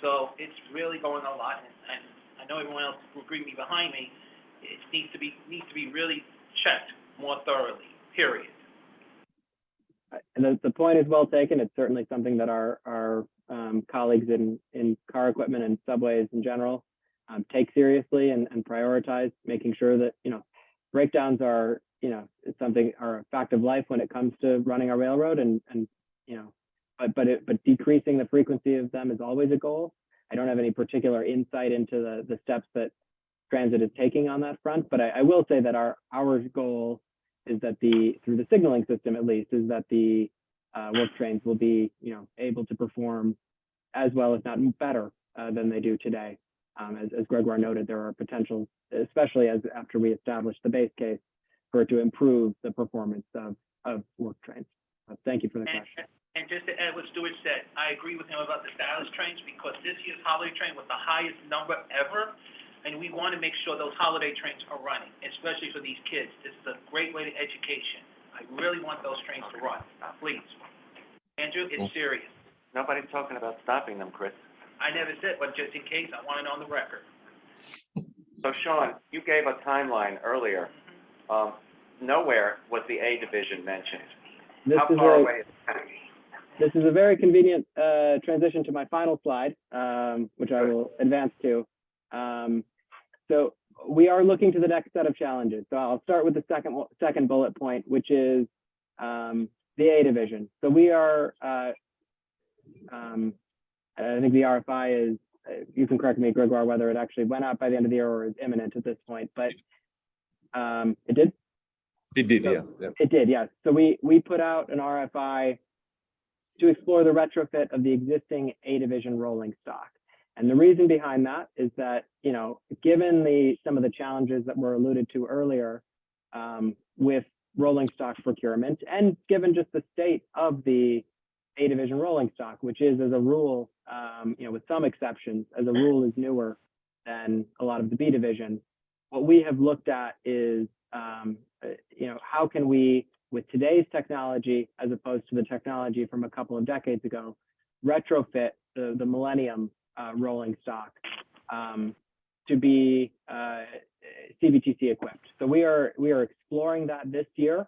So it's really going a lot, and I know everyone else will agree with me behind me, it needs to be really checked more thoroughly, period. And the point is well taken. It's certainly something that our colleagues in car equipment and subways in general take seriously and prioritize, making sure that breakdowns are are a fact of life when it comes to running a railroad, but decreasing the frequency of them is always a goal. I don't have any particular insight into the steps that transit is taking on that front, but I will say that our goal is that through the signaling system at least, is that the work trains will be able to perform as well, if not better, than they do today. As Gregoire noted, there are potentials, especially after we establish the base case, for it to improve the performance of work trains. Thank you for the question. And just to add what Stuart said, I agree with him about the stylus trains, because this year's holiday train was the highest number ever, and we want to make sure those holiday trains are running, especially for these kids. This is a great way to education. I really want those trains to run, please. Andrew, it's serious. Nobody's talking about stopping them, Chris. I never said, but just in case, I want it on the record. So Sean, you gave a timeline earlier. Nowhere was the A division mentioned. How far away is that? This is a very convenient transition to my final slide, which I will advance to. So we are looking to the next set of challenges. So I'll start with the second bullet point, which is the A division. So we are, I think the RFI is, you can correct me, Gregoire, whether it actually went out by the end of the year or is imminent at this point, but it did? It did, So, yeah. It did, yes. So we put out an RFI to explore the retrofit of the existing A division rolling stock. And the reason behind that is that, given some of the challenges that were alluded to earlier with rolling stock procurement, and given just the state of the A division rolling stock, which is, as a rule, with some exceptions, as a rule is newer than a lot of the B division. What we have looked at is, how can we, with today's technology, as opposed to the technology from a couple of decades ago, retrofit the Millennium rolling stock to be CBTC equipped. So we are exploring that this year,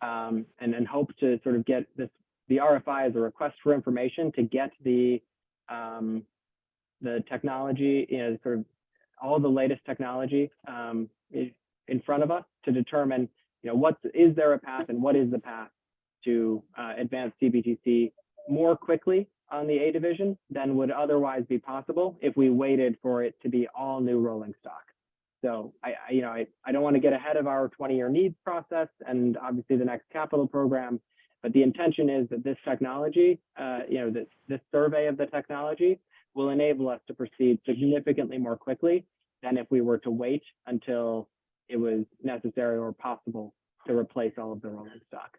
and hope to sort of get the RFI as a request for information to get the technology, sort of all the latest technology in front of us to determine, is there a path and what is the path to advance CBTC more quickly on the A division than would otherwise be possible if we waited for it to be all new rolling stock. So I don't want to get ahead of our 20-year needs process and obviously the next capital program, but the intention is that this technology, this survey of the technology will enable us to proceed significantly more quickly than if we were to wait until it was necessary or possible to replace all of the rolling stock.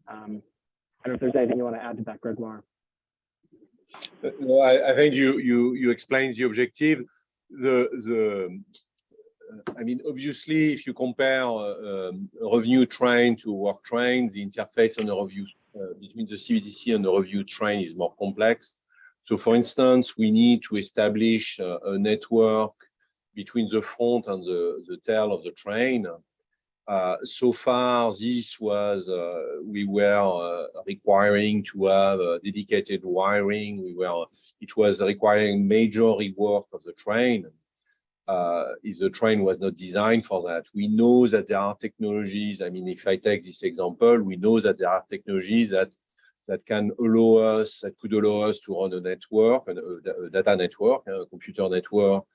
I don't know if there's anything you want to add to that, Gregoire. No, I think you explained the objective. I mean, obviously, if you compare a review train to a work train, the interface on a review between the CBTC and the review train is more complex. So, for instance, we need to establish a network between the front and the tail of the train. So far, this was we were requiring to have dedicated wiring. It was requiring major rework of the train. If the train was not designed for that, we know that there are technologies. I mean, if I take this example, we know that there are technologies that could allow us to run a network, a data network, a computer network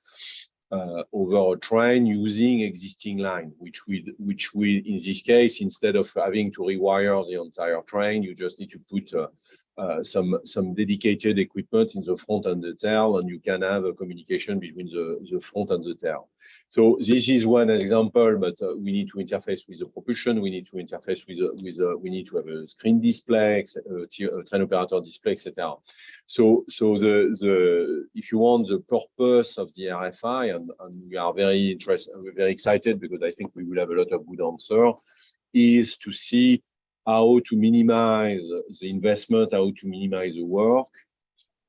over a train using existing line, which we in this case, instead of having to rewire the entire train, you just need to put some dedicated equipment in the front and the tail, and you can have a communication between the front and the tail. So this is one example, but we need to interface with the propulsion. We need to interface we need to have a screen display, a train operator display, etc. So if you want, the purpose of the RFI, and we are very interested, we're very excited because I think we will have a lot of good answer, is to see how to minimize the investment, how to minimize the work,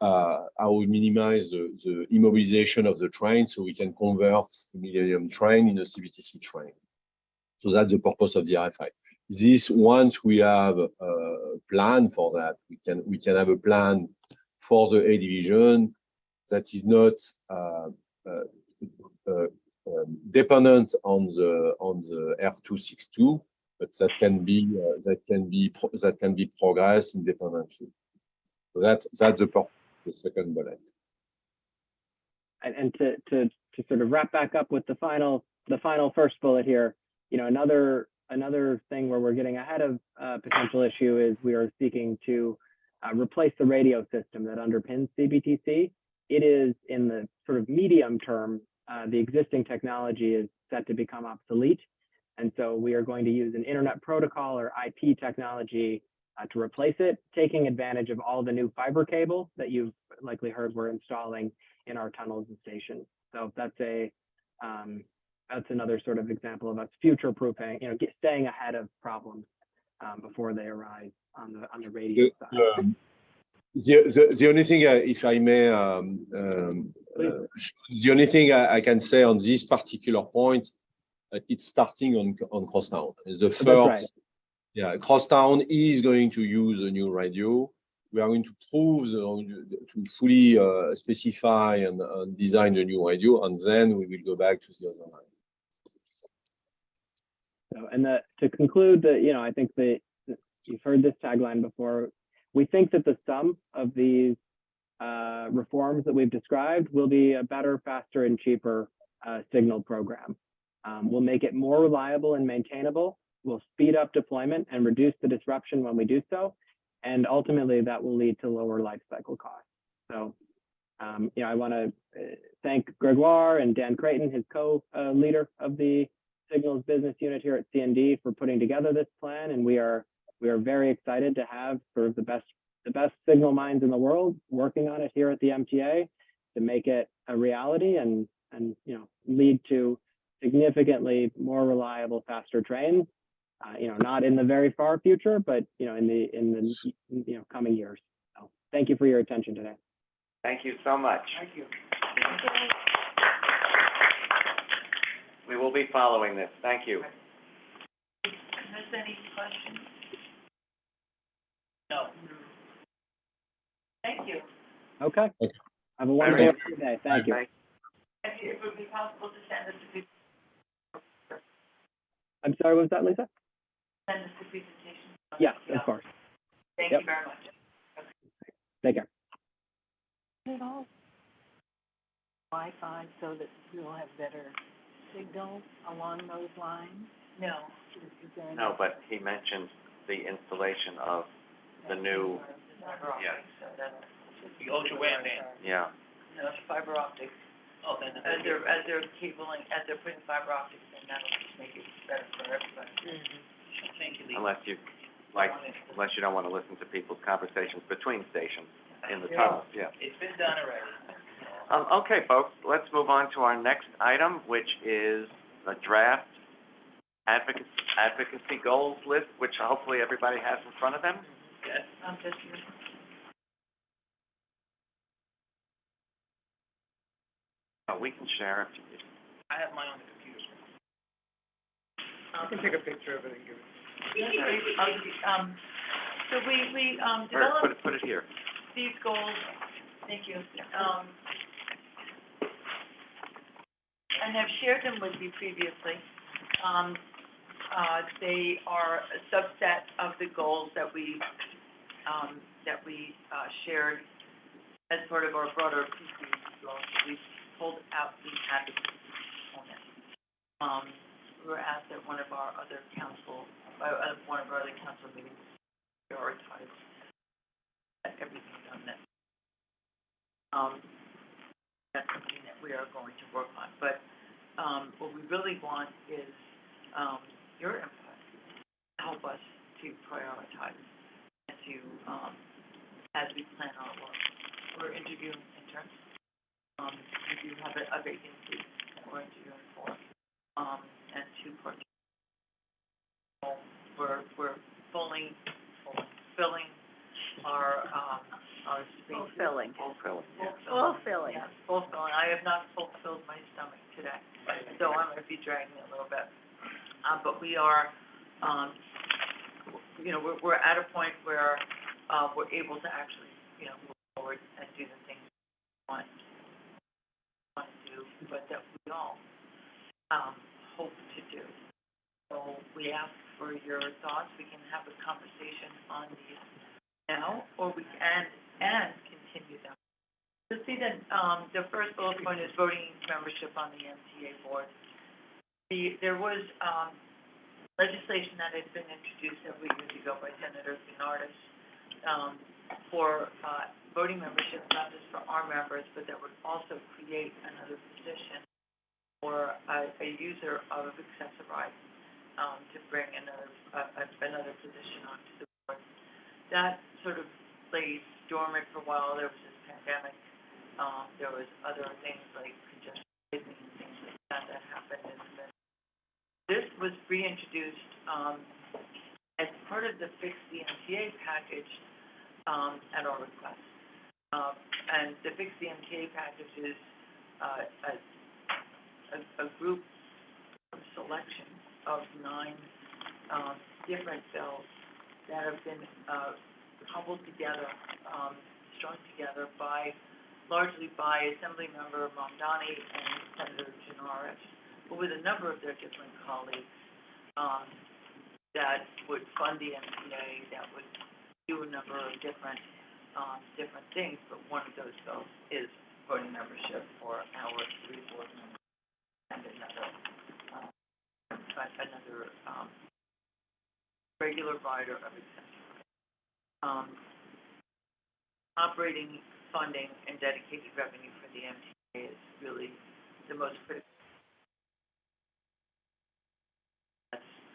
how we minimize the immobilization of the train so we can convert the Millennium train in a CBTC train. So that's the purpose of the RFI. This, once we have a plan for that, we can have a plan for the A division that is not dependent on the R262, but that can be progressed independently. So that's the purpose, the second bullet. And to sort of wrap back up with the final first bullet here, another thing where we're getting ahead of potential issue is we are seeking to replace the radio system that underpins CBTC. It is in the sort of medium term, the existing technology is set to become obsolete. And so we are going to use an internet protocol or IP technology to replace it, taking advantage of all the new fiber cable that you've likely heard we're installing in our tunnels and stations. So that's another sort of example of us future-proofing, staying ahead of problems before they arise on the radio side. The only thing, if I may, the only thing I can say on this particular point, it's starting on Crosstown. The first, right. Yeah, Crosstown is going to use a new radio. We are going to prove to fully specify and design the new radio, and then we will go back to the other line. So, and to conclude, I think that you've heard this tagline before. We think that the sum of these reforms that we've described will be a better, faster, and cheaper signal program. We'll make it more reliable and maintainable. We'll speed up deployment and reduce the disruption when we do so. And ultimately, that will lead to lower life cycle costs. So, I want to thank Gregoire and Dan Creighton, his co-leader of the Signals Business Unit here at CND, for putting together this plan. And we are very excited to have sort of the best signal minds in the world working on it here at the MTA to make it a reality and lead to significantly more reliable, faster trains. Not in the very far future, but in the coming years. So thank you for your attention today. Thank you so much. Thank you. We will be following this. Thank you. Is there any questions? No. Thank you. Okay. Have a wonderful day. Thank you. It would be possible to send us a presentation. I'm sorry, what was that, Lisa? Send us the presentation. Yes, of course. Thank you very much. Take care. It all Wi-Fi so that we will have better signal along those lines? No. Is there any? No, but he mentioned the installation of the new, Fiber optic, so that's, The ultra wideband. yeah. no, it's fiber optic. Oh, then. As they're cabling, as they're putting fiber optics in, that'll just make it better for everybody. Thank you, Lee. Unless you don't want to listen to people's conversations between stations in the tunnels, yeah. It's been done already. Okay, folks, let's move on to our next item, which is the draft advocacy goals list, which hopefully everybody has in front of them. Yes. Just, We can share it. I have mine on the computer screen. I can take a picture of it and give it. so we Or developed put it here. these goals, thank you, and have shared them with you previously. They are a subset of the goals that we shared as part of our broader PCAC goals. We pulled out the advocacy component. We were asked at one of our other council meetings, prioritize everything on that. That's something that we are going to work on, but, what we really want is, your input to help us to prioritize and to, as we plan our work. We're interviewing interns. We do have a vacancy that we're interviewing for, and two part. We're filling our space. Fulfilling. Fulfilling. Yes, fulfilling. I have not fulfilled my stomach today, so I might be dragging a little bit. But we are, we're at a point where, we're able to actually, move forward and do the things we want to do, but that we all, hope to do. So we ask for your thoughts. We can have a conversation on these now, or we can, and continue them. You'll see that, the first bullet point is voting membership on the MTA board. There was, legislation that had been introduced several years ago by Senator Bernardis, for, voting membership, not just for our members, but that would also create another position for a user of Accessorize, to bring another position onto the board. That sort of lays dormant for a while. There was this pandemic. There was other things like congestion and things like that happened in the midst. This was reintroduced, as part of the Fix the MTA package, at our request. And the Fix the MTA package is, a group of selection of 9, different bills that have been, cobbled together, strung together largely by Assemblymember Mamdani and Senator Janoris, but with a number of their different colleagues, that would fund the MTA, that would do a number of different things, but one of those bills is voting membership for our 3 board members and another regular rider of Accessorize. Operating funding and dedicated revenue for the MTA is really the most critical.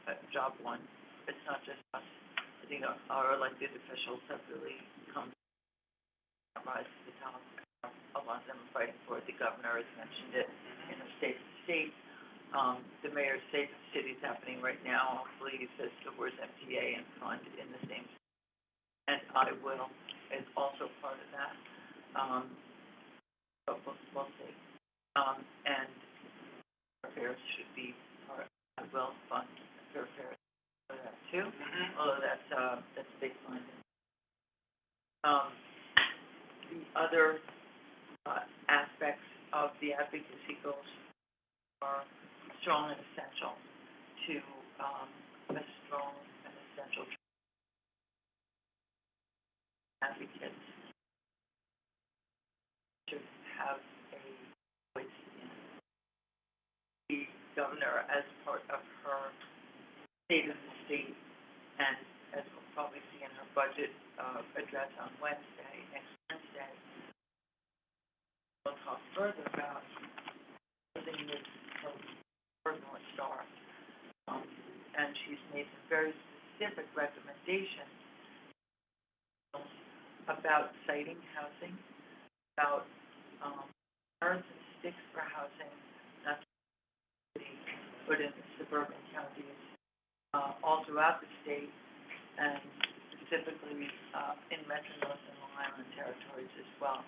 That's job one. It's not just us. I think our elected officials have really come to rise to the top. A lot of them are fighting for it. The governor has mentioned it in the state to state. The mayor's state of the city is happening right now. Hopefully he says the words MTA and fund in the same. And I will is also part of that. But we'll see. And affairs should be part. I will fund affairs for that too. Although that's baseline. The other aspects of the advocacy goals are strong and essential to a strong and essential advocates should have a voice in it. We governor as part of her State of the State, and as we'll probably see in her budget, address on next Wednesday, we'll talk further about something that's her North Star. And she's made some very specific recommendations about siting housing, about, carrots and sticks for housing, not just in the city, but in the suburban counties, all throughout the state, and specifically, in Metro North and Long Island territories as well.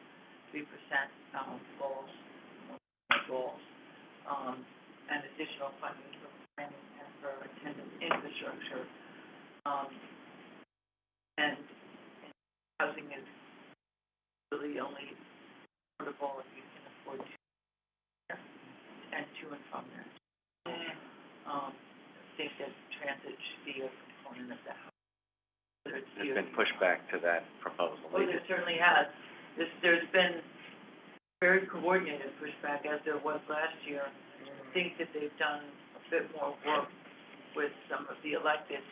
3% goals, and additional funding for planning and for attendant infrastructure. And housing is really only affordable if you can afford to, and to and from there. I think that transit should be a component of that. There's been pushback to that proposal. Oh, there certainly has. There's been very coordinated pushback, as there was last year. I think that they've done a bit more work with some of the electeds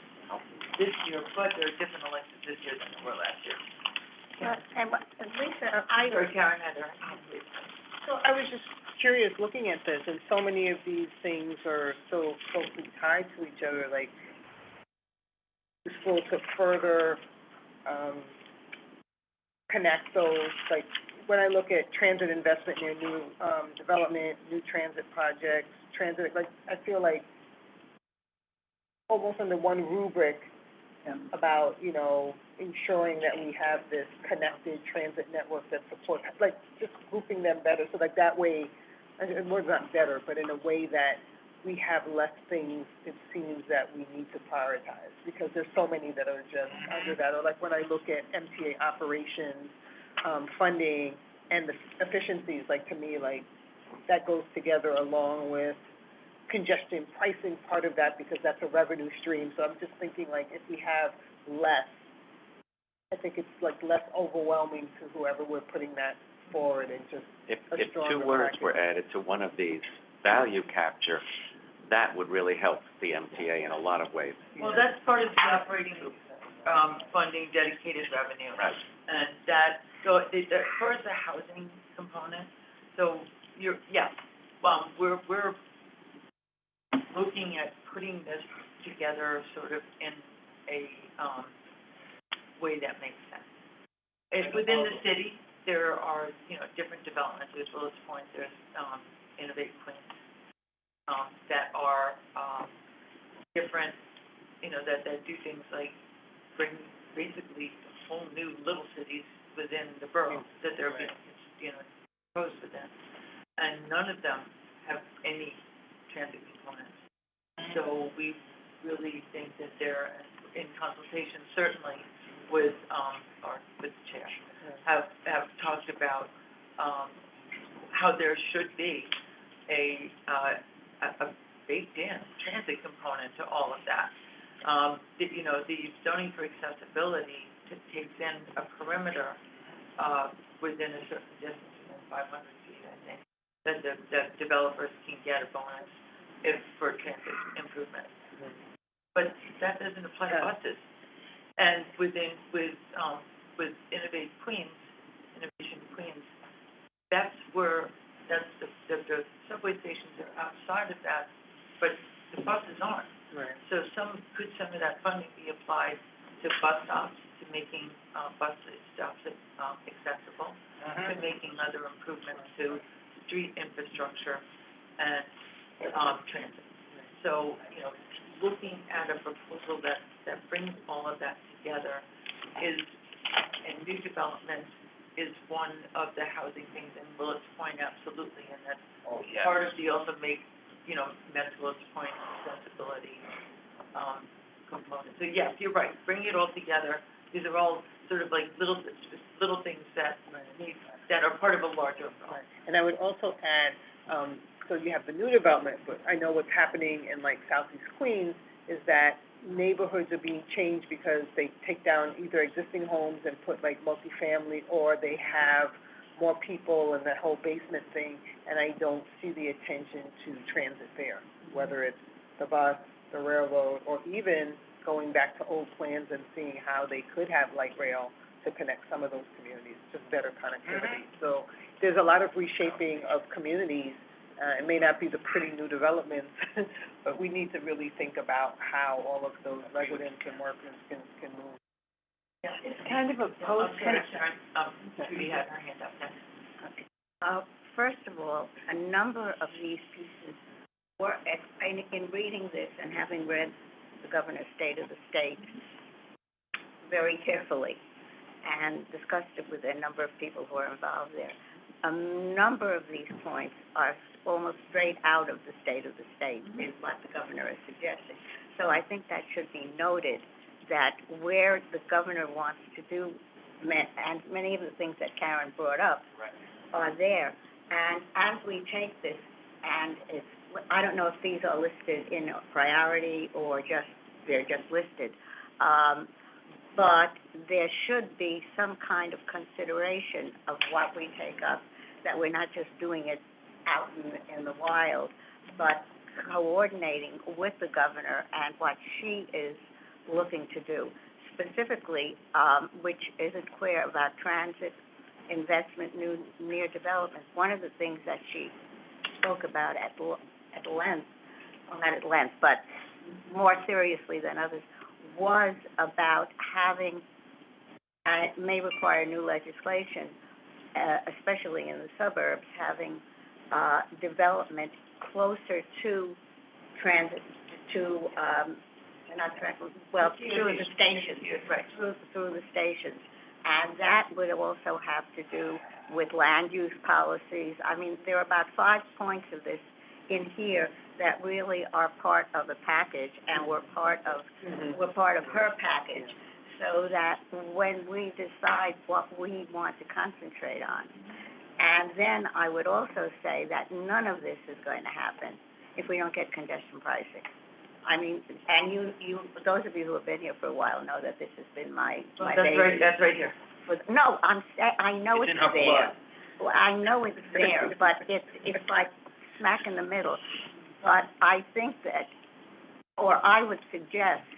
this year, but there are different electeds this year than there were last year. And Lisa, Or Karen had her hand raised. So I was just curious, looking at this, and so many of these things are so closely tied to each other, like, useful to further, connect those, like, when I look at transit investment near new, development, new transit projects, transit, like, I feel like almost under one rubric about, you know, ensuring that we have this connected transit network that supports, like, just grouping them better, so like that way, and words not better, but in a way that we have less things, it seems, that we need to prioritize, because there's so many that are just under that, or like when I look at MTA operations, funding, and the efficiencies, like, to me, like, that goes together along with congestion pricing, part of that, because that's a revenue stream, so I'm just thinking, like, if we have less, I think it's, like, less overwhelming to whoever we're putting that forward, and just If a stronger two words package. were added to one of these, value capture, that would really help the MTA in a lot of ways. Well, that's part of the operating, funding dedicated revenue. Right. And that, so, as far as the housing component, so we're looking at putting this together sort of in a, way that makes sense. It's within the city, there are, you know, different developments, as well as Point, there's, Innovate Queens, that are, different, you know, that do things like bring basically whole new little cities within the borough that they're being, you know, proposed within. And none of them have any transit components. So we really think that they're in consultation, certainly with, with the chair, have talked about, how there should be a baked-in transit component to all of that. You know, the zoning for accessibility takes in a perimeter, within a certain distance, within 500 feet, I think, that developers can get a bonus for transit improvement. But that doesn't apply to buses. And with Innovation Queens, that's the subway stations are outside of that, but the buses aren't. Right. So some of that funding be applied to bus stops, to making, bus stops, accessible, to making other improvements to street infrastructure and, transit. So, you know, looking at a proposal that brings all of that together and new development is one of the housing things, and Willis Point, absolutely, and that's part of the also Willis Point accessibility, component. So yes, you're right, bring it all together. These are all sort of like little things that are part of a larger umbrella. And I would also add, so you have the new development, but I know what's happening in like Southeast Queens is that neighborhoods are being changed because they take down either existing homes and put like multifamily, or they have more people and that whole basement thing, and I don't see the attention to transit there, whether it's the bus, the railroad, or even going back to old plans and seeing how they could have light rail to connect some of those communities, just better connectivity. So there's a lot of reshaping of communities. It may not be the pretty new developments, but we need to really think about how all of those residents and workers can move. It's kind of a post. Judy had her hand up next. First of all, a number of these pieces were, in reading this and having read the governor's State of the State very carefully and discussed it with a number of people who are involved there, a number of these points are almost straight out of the State of the State, is what the governor is suggesting. So I think that should be noted, that where the governor wants to do, and many of the things that Karen brought up are there. And as we take this, and it's, I don't know if these are listed in priority or just, they're just listed, but there should be some kind of consideration of what we take up, that we're not just doing it out in the wild, but coordinating with the governor and what she is looking to do. Specifically, which isn't clear about transit, investment, near development. One of the things that she spoke about at length, well, not at length, but more seriously than others, was about having, and it may require new legislation, especially in the suburbs, having development closer to transit, to not transit, well, through the stations, right, through the stations. And that would also have to do with land use policies. I mean, there are about 5 points of this in here that really are part of the package, and we're part of her package, so that when we decide what we want to concentrate on. And then I would also say that none of this is going to happen if we don't get congestion pricing. I mean, and you, those of you who have been here for a while know that this has been my baby. That's right here. No, I know it's in her there. blood. Well, I know it's there, but it's like smack in the middle. But I think that, or I would suggest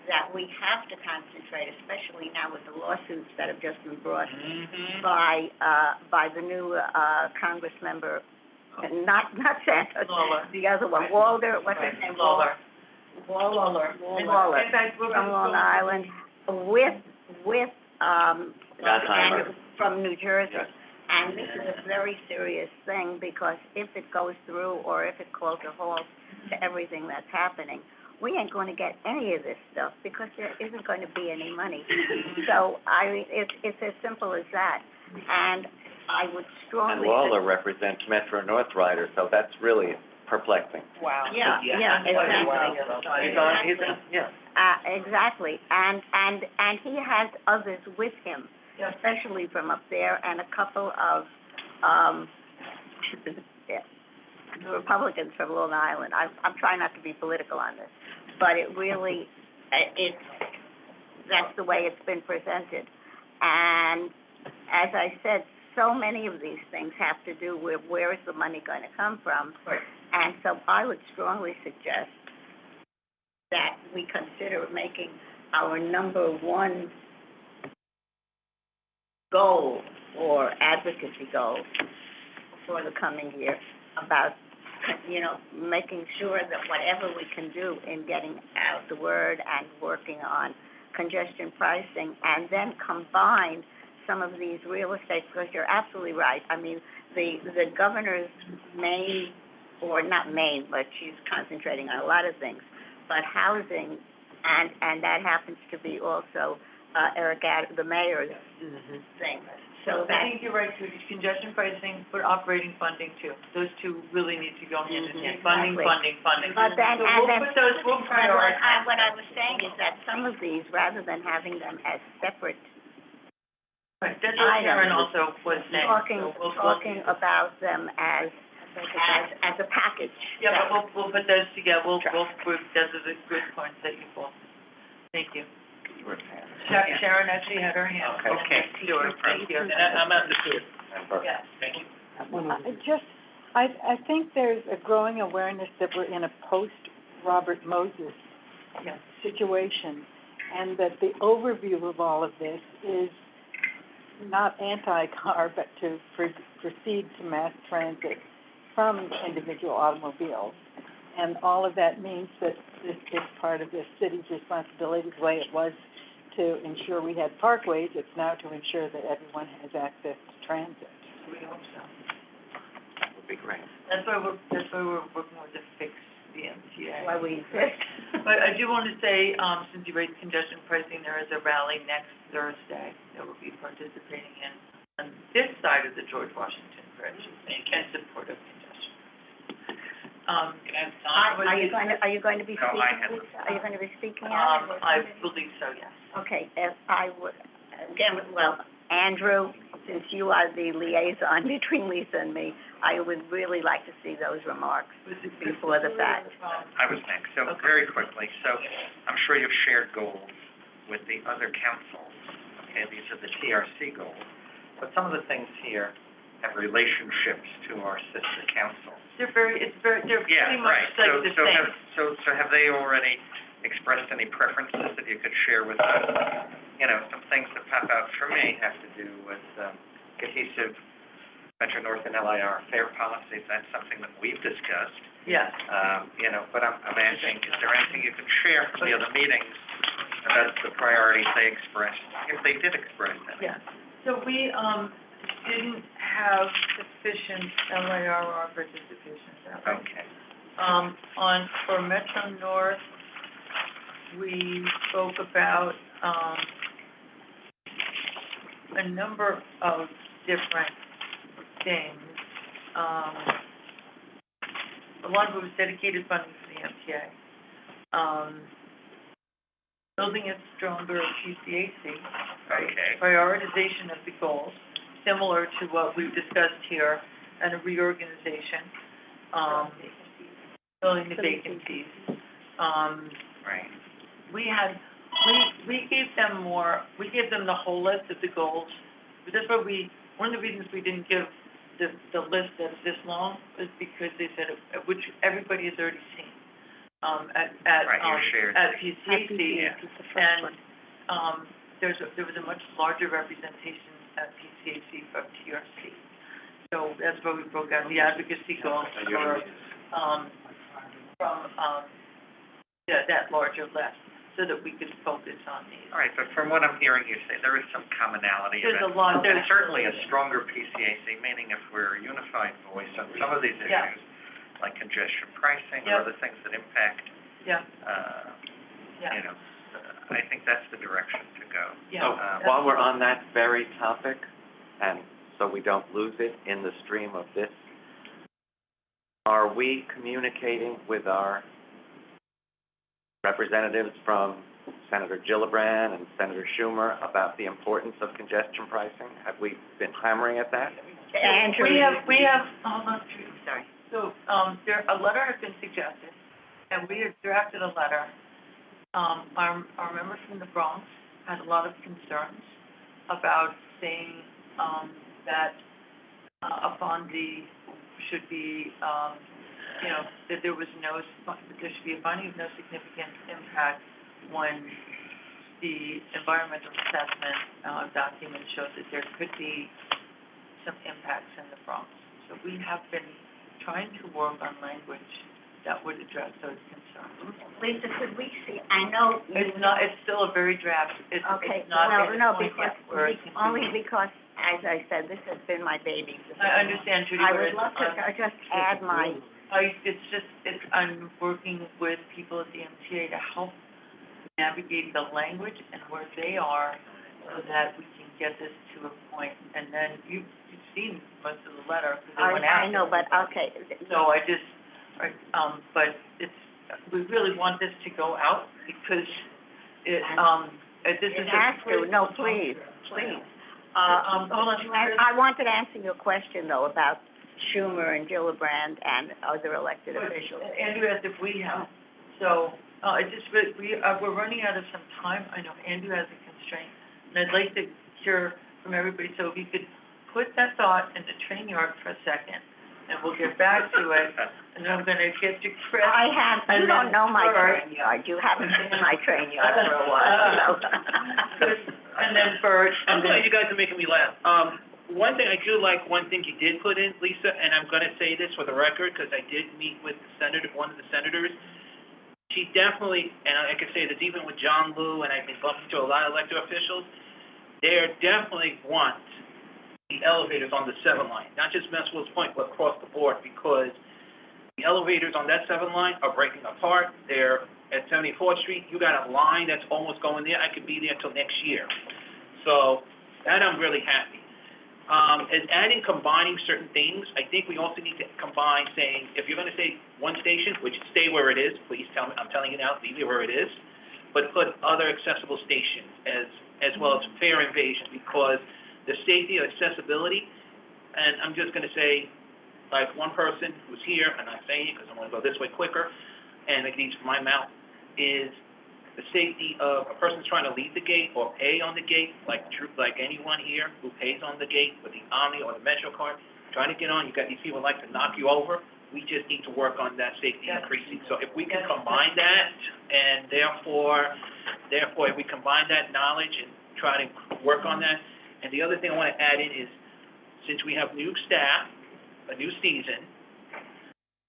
that we have to concentrate, especially now with the lawsuits that have just been brought by the new Congress member, not Santos, the other one, Walder, what's his name? Lawler. Waller. In fact, we're From Long Island, with and from New Jersey. And this is a very serious thing, because if it goes through, or if it calls a halt to everything that's happening, we ain't going to get any of this stuff, because there isn't going to be any money. So, I mean, it's as simple as that. And I would strongly... And Waller represents Metro North Rider, so that's really perplexing. Wow. Yeah, exactly. Exactly. And he has others with him, especially from up there, and a couple of, the Republicans from Long Island. I'm trying not to be political on this, but it really, that's the way it's been presented. And as I said, so many of these things have to do with where is the money going to come from. Right. And so I would strongly suggest that we consider making our number one goal or advocacy goal for the coming year about, making sure that whatever we can do in getting out the word and working on congestion pricing, and then combine some of these real estate, because you're absolutely right. I mean, the governor's main, or not main, but she's concentrating on a lot of things, but housing, and that happens to be also the mayor's thing. So I think you're right, Judy, congestion pricing, but operating funding too. Those two really need to go hand in hand. Funding. But then, So we'll prioritize. what I was saying is that some of these, rather than having them as separate Right, that's what Karen also was saying. talking about them as a package. Yeah, but we'll put those together, we'll group, those are the good points that you pulled. Thank you. Sharon actually had her hand. Okay. Yours, thank you. And I'm at the two. and Burke. Yes. Thank you. I think there's a growing awareness that we're in a post-Robert Moses Yes. situation, and that the overview of all of this is not anti-car, but to proceed to mass transit from individual automobiles. And all of that means that this is part of the city's responsibility, the way it was to ensure we had parkways, it's now to ensure that everyone has access to transit. We hope so. That would be great. That's why we're working with to fix the MTA. Why we exist. But I do want to say, since you raised congestion pricing, there is a rally next Thursday that we'll be participating in on this side of the George Washington Bridge in support of congestion. Can I have time? Are you going to be No, I speaking, had- Lisa? Are you going to be speaking out? I believe so, yes. Okay, if I would, again, well, Andrew, since you are the liaison between Lisa and me, I would really like to see those remarks before the fact. I was next, so very quickly, so I'm sure you've shared goals with the other councils, okay, these are the TRC goals, but some of the things here have relationships to our sister councils. They're they're Yeah, pretty much right, like the same. so have they already expressed any preferences that you could share with us? You know, some things that pop out for me have to do with, cohesive Metro North and LIR fare policies, that's something that we've discussed. Yes. You know, but I'm asking, is there anything you can share from the other meetings about the priorities they expressed, if they did express any? Yeah, so we, didn't have sufficient LIRR participation, is that right? Okay. For Metro North, we spoke about, a number of different things. A lot of it was dedicated funding for the MTA. Building a stronger PCAC, right? Okay. Prioritization of the goals, similar to what we've discussed here, and a reorganization, filling the vacancies. Right. We gave them the whole list of the goals. But that's why one of the reasons we didn't give the list that's this long was because they said, which everybody has already seen, at Right, you shared. PCAC. And, there was a much larger representation at PCAC from TRC. So that's why we broke out the advocacy goals for, that larger list, so that we could focus on these. All right, but from what I'm hearing you say, there is some commonality. There's a about- lot, And certainly a stronger PCAC, meaning if we're a unified voice on some of these Yeah. issues, like congestion pricing Yeah. or other things that impact, Yeah, you know, I think that's the direction to go. yeah. So, while we're on that very topic, and so we don't lose it in the stream of this, are we communicating with our representatives from Senator Gillibrand and Senator Schumer about the importance of congestion pricing? Have we been hammering at that? Andrew. We have, hold on, Sorry. so, a letter has been suggested, and we have drafted a letter. Our member from the Bronx had a lot of concerns about saying, that, a bondee should be, that there should be a bonding of no significant impact when the environmental assessment, document shows that there could be some impacts in the Bronx. So we have been trying to work on language that would address those concerns. Lisa, could we see, I know you. It's still a very draft, it's Okay, not well, at the no, point because, yet where it can be. only because, as I said, this has been my baby. I understand, Judy, I but would love to just add my, I'm working with people at the MTA to help navigate the language and where they are, so that we can get this to a point. And then you've seen most of the letter, because it went out. I know, but, okay. So but we really want this to go out, because this is It has to, no, please. hold on. I wanted to answer your question, though, about Schumer and Gillibrand and other elected officials. Andrew asked if we have, so, we're running out of some time. I know Andrew has a constraint, and I'd like to hear from everybody, so if you could put that thought into train York for a second, and we'll get back to it, and then I'm gonna get to Chris. you don't know my train yard, you haven't been in my train yard for a while, so. And then Bert, I'm and then, glad you guys are making me laugh. One thing I do like, one thing you did put in, Lisa, and I'm gonna say this for the record, because I did meet with one of the senators. She definitely, and I can say this even with John Liu, and I've been bumping to a lot of elected officials, they definitely want the elevators on the 7 line, not just Maxwell's Point, but across the board, because the elevators on that 7 line are breaking apart. They're at 74th Street, you got a line that's almost going there. I could be there until next year. So that I'm really happy. As adding, combining certain things, I think we also need to combine saying, if you're gonna say one station, which stay where it is, please tell me, I'm telling you now, leave it where it is, but put other accessible stations as well as fare invasion, because the safety and accessibility, and I'm just gonna say, like one person who's here, and I'm saying it because I wanna go this way quicker, and it needs from my mouth, is the safety of a person trying to leave the gate or pay on the gate, like anyone here who pays on the gate with the Omni or the Metro card, trying to get on, you got these people like to knock you over. We just need to work on that safety increasing. So if we can combine that, and therefore if we combine that knowledge and try to work on that. And the other thing I want to add in is, since we have new staff, a new season,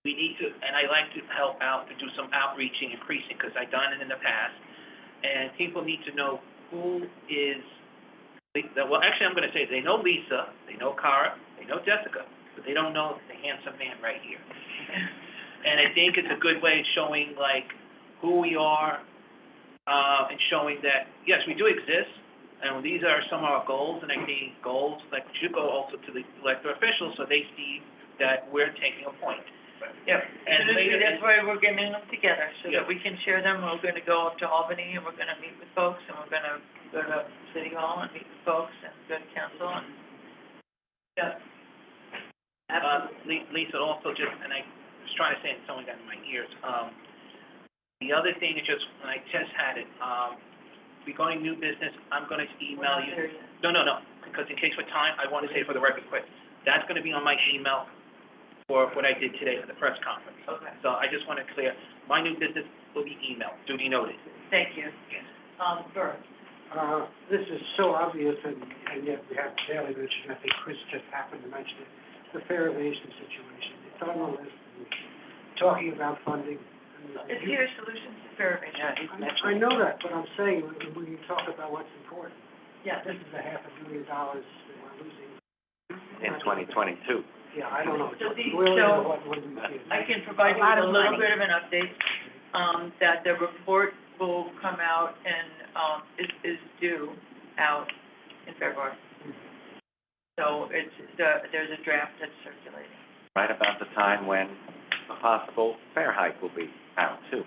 we need to, and I like to help out to do some outreaching, increasing, because I've done it in the past. And people need to know who is, well, actually, I'm going to say, they know Lisa, they know Cara, they know Jessica, but they don't know the handsome man right here. And I think it's a good way of showing, like, who we are, and showing that, yes, we do exist, and these are some of our goals, and I think goals, like, should go also to the elected officials, so they see that we're taking a point. yep, And later, that's why we're getting them together, so Yeah. that we can share them. We're gonna go up to Albany, and we're gonna meet with folks, and we're gonna go to City Hall and meet with folks, and go to council, and, yeah. Lisa, also just, and I was trying to say it, someone got in my ears, the other thing is just, when I just had it, regarding new business, I'm gonna email you. No, because in case for time, I want to say for the record quick, that's gonna be on my email for what I did today at the press conference. Okay, So I just want to clear, my new business will be emailed, duly noted. thank you. Bert. This is so obvious, and yet we have barely mentioned, I think Chris just happened to mention it, the fare evasion situation. It's on the list, and talking about funding. It's here, solutions to fair evasion. I know that, but I'm saying, when you talk about what's important, Yeah. this is $500,000 that we're losing. In 2022. Yeah, I don't know. So the- Really, so- what do we see? I can provide you A lot with a of little money. bit of an update, that the report will come out and, is due out in February. So there's a draft that's circulating. Right about the time when a possible fare hike will be out too.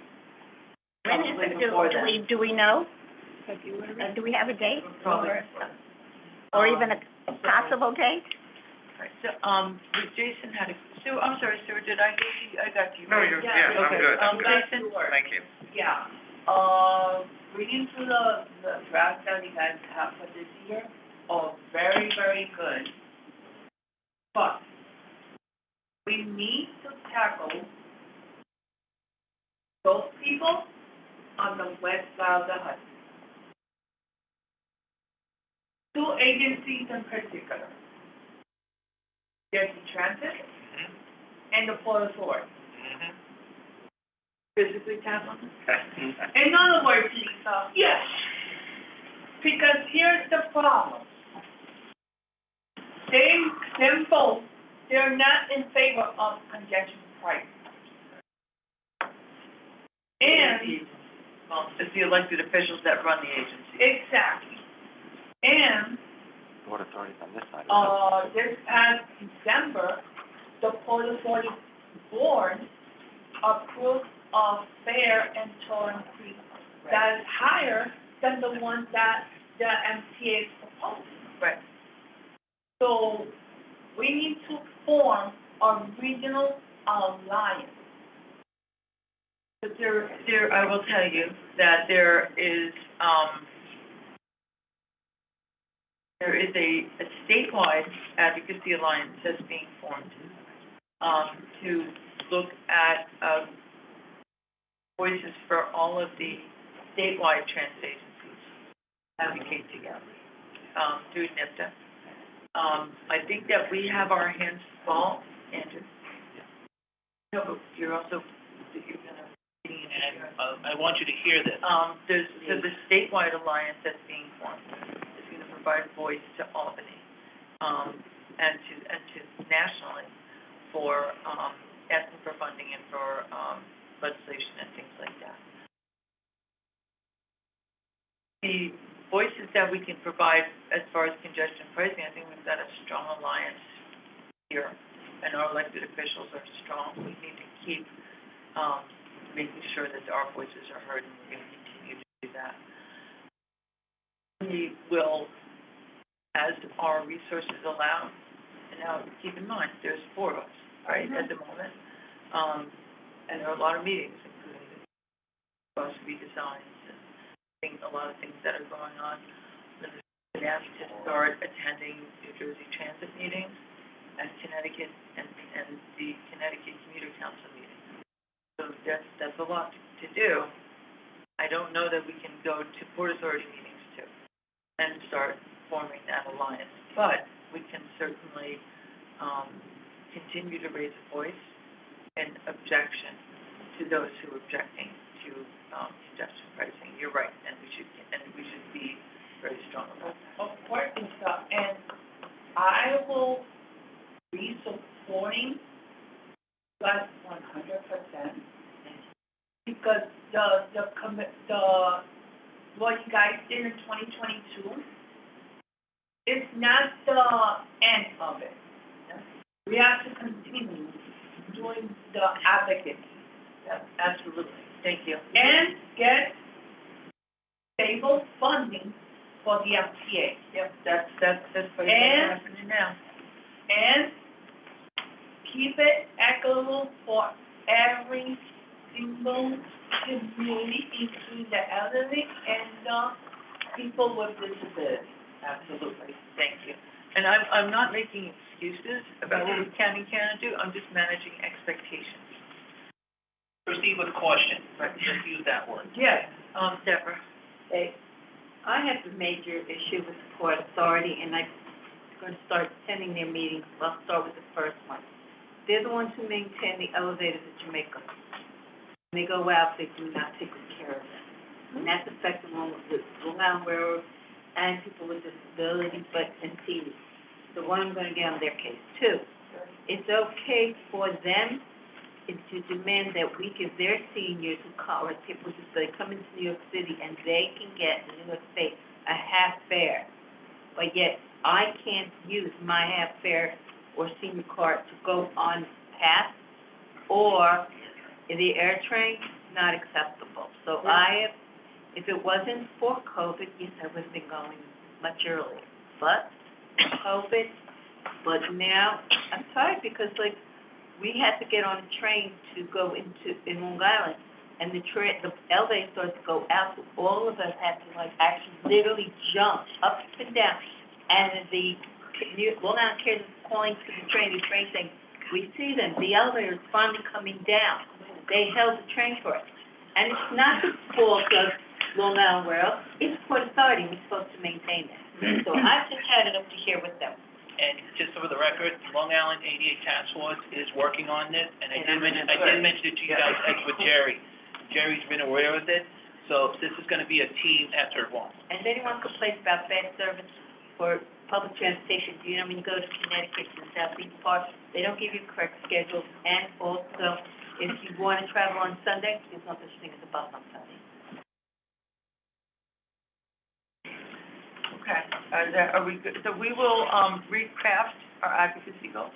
When is Probably it, before then. do we know? Do we have a date? Probably. Or even a possible date? Right, so, Jason had a, Sue, I'm sorry, Sue, did I get you, I got you. No, right? you're, yeah, I'm Okay, good, I'm good. Jason? Thank you. Yeah, reading through the draft that you guys have for this year, very, very good. But we need to tackle those people on the west side of the Hudson. Two agencies in particular. There's the transit and the Port Authority. Physically tackle them? In other words, Lisa, yes, because here's the problem. Them both, they're not in favor of congestion pricing. And, Well, it's the elected officials that run the agency. exactly, and, Port Authority's on this side. this past December, the Port Authority Board approved a fare and toll increase that is higher than the one that the MTA is proposing. Right. So we need to form a regional alliance. But there, I will tell you that there is, there is a statewide advocacy alliance that's being formed, to look at, voices for all of the statewide transit agencies, advocate together, through NYCTRC. I think that we have our hands full, Andrew. No, but you're also, you're gonna, And, I want you to hear this. there's a statewide alliance that's being formed. It's gonna provide voice to Albany, and to nationally for, asking for funding and for, legislation and things like that. The voices that we can provide as far as congestion pricing, I think we've got a strong alliance here, and our elected officials are strong. We need to keep, making sure that our voices are heard, and we're gonna continue to do that. We will, as our resources allow, and now, keep in mind, there's 4 of us, right, at the moment. And there are a lot of meetings, including bus redesigns and a lot of things that are going on. We've been asked to start attending New Jersey transit meetings and Connecticut, and the Connecticut Commuter Council meetings. So that's a lot to do. I don't know that we can go to Port Authority meetings too and start forming that alliance, but we can certainly, continue to raise a voice and objection to those who are objecting to, congestion pricing. You're right, and we should be very strong about that. Important stuff, and I will be supporting that 100%. Because what you guys did in 2022 is not the end of it. We have to continue doing the advocacy. Yep, absolutely. Thank you. And get stable funding for the MTA. Yep, that's what And- happening now. And keep it equitable for every single community, including the elderly and the people with disabilities. Absolutely. Thank you. And I'm not making excuses about what we can and cannot do. I'm just managing expectations. Proceed with caution, just use that word. Yes, Deborah. Hey, I have a major issue with the Port Authority, and I'm going to start attending their meetings. I'll start with the first one. They're the ones who maintain the elevators at Jamaica. When they go out, they do not take good care of them. And that's affecting Long Island Railroad and people with disabilities, and seniors. So one, I'm going to get on their case. 2, it's okay for them to demand that we give their seniors who call, like people who say, come into New York City and they can get in New York State a half fare. But yet, I can't use my half fare or senior card to go on path or the air train, not acceptable. So if it wasn't for COVID, yes, I would have been going much earlier. But COVID, but now, I'm sorry, because like, we had to get on a train to go in Long Island, and the elevator started to go out, so all of us had to like actually literally jump up and down. And the Long Island Cares is calling to the train saying, we see them, the elevator is finally coming down. They held the train for us. And it's not the fault of Long Island Rail, it's Port Authority, we're supposed to maintain that. So I've just had it up to here with them. And just for the record, Long Island ADA Task Force is working on this, and I did mention it to you guys, as with Jerry. Jerry's been aware of it, so this is gonna be a team effort one. And if anyone complains about fast service for public transportation, you know, when you go to Connecticut and Southeast Park, they don't give you correct schedules, and also, if you wanna travel on Sunday, there's no such thing as a bus on Sunday. Okay, are we good? So we will, recraft our advocacy goals.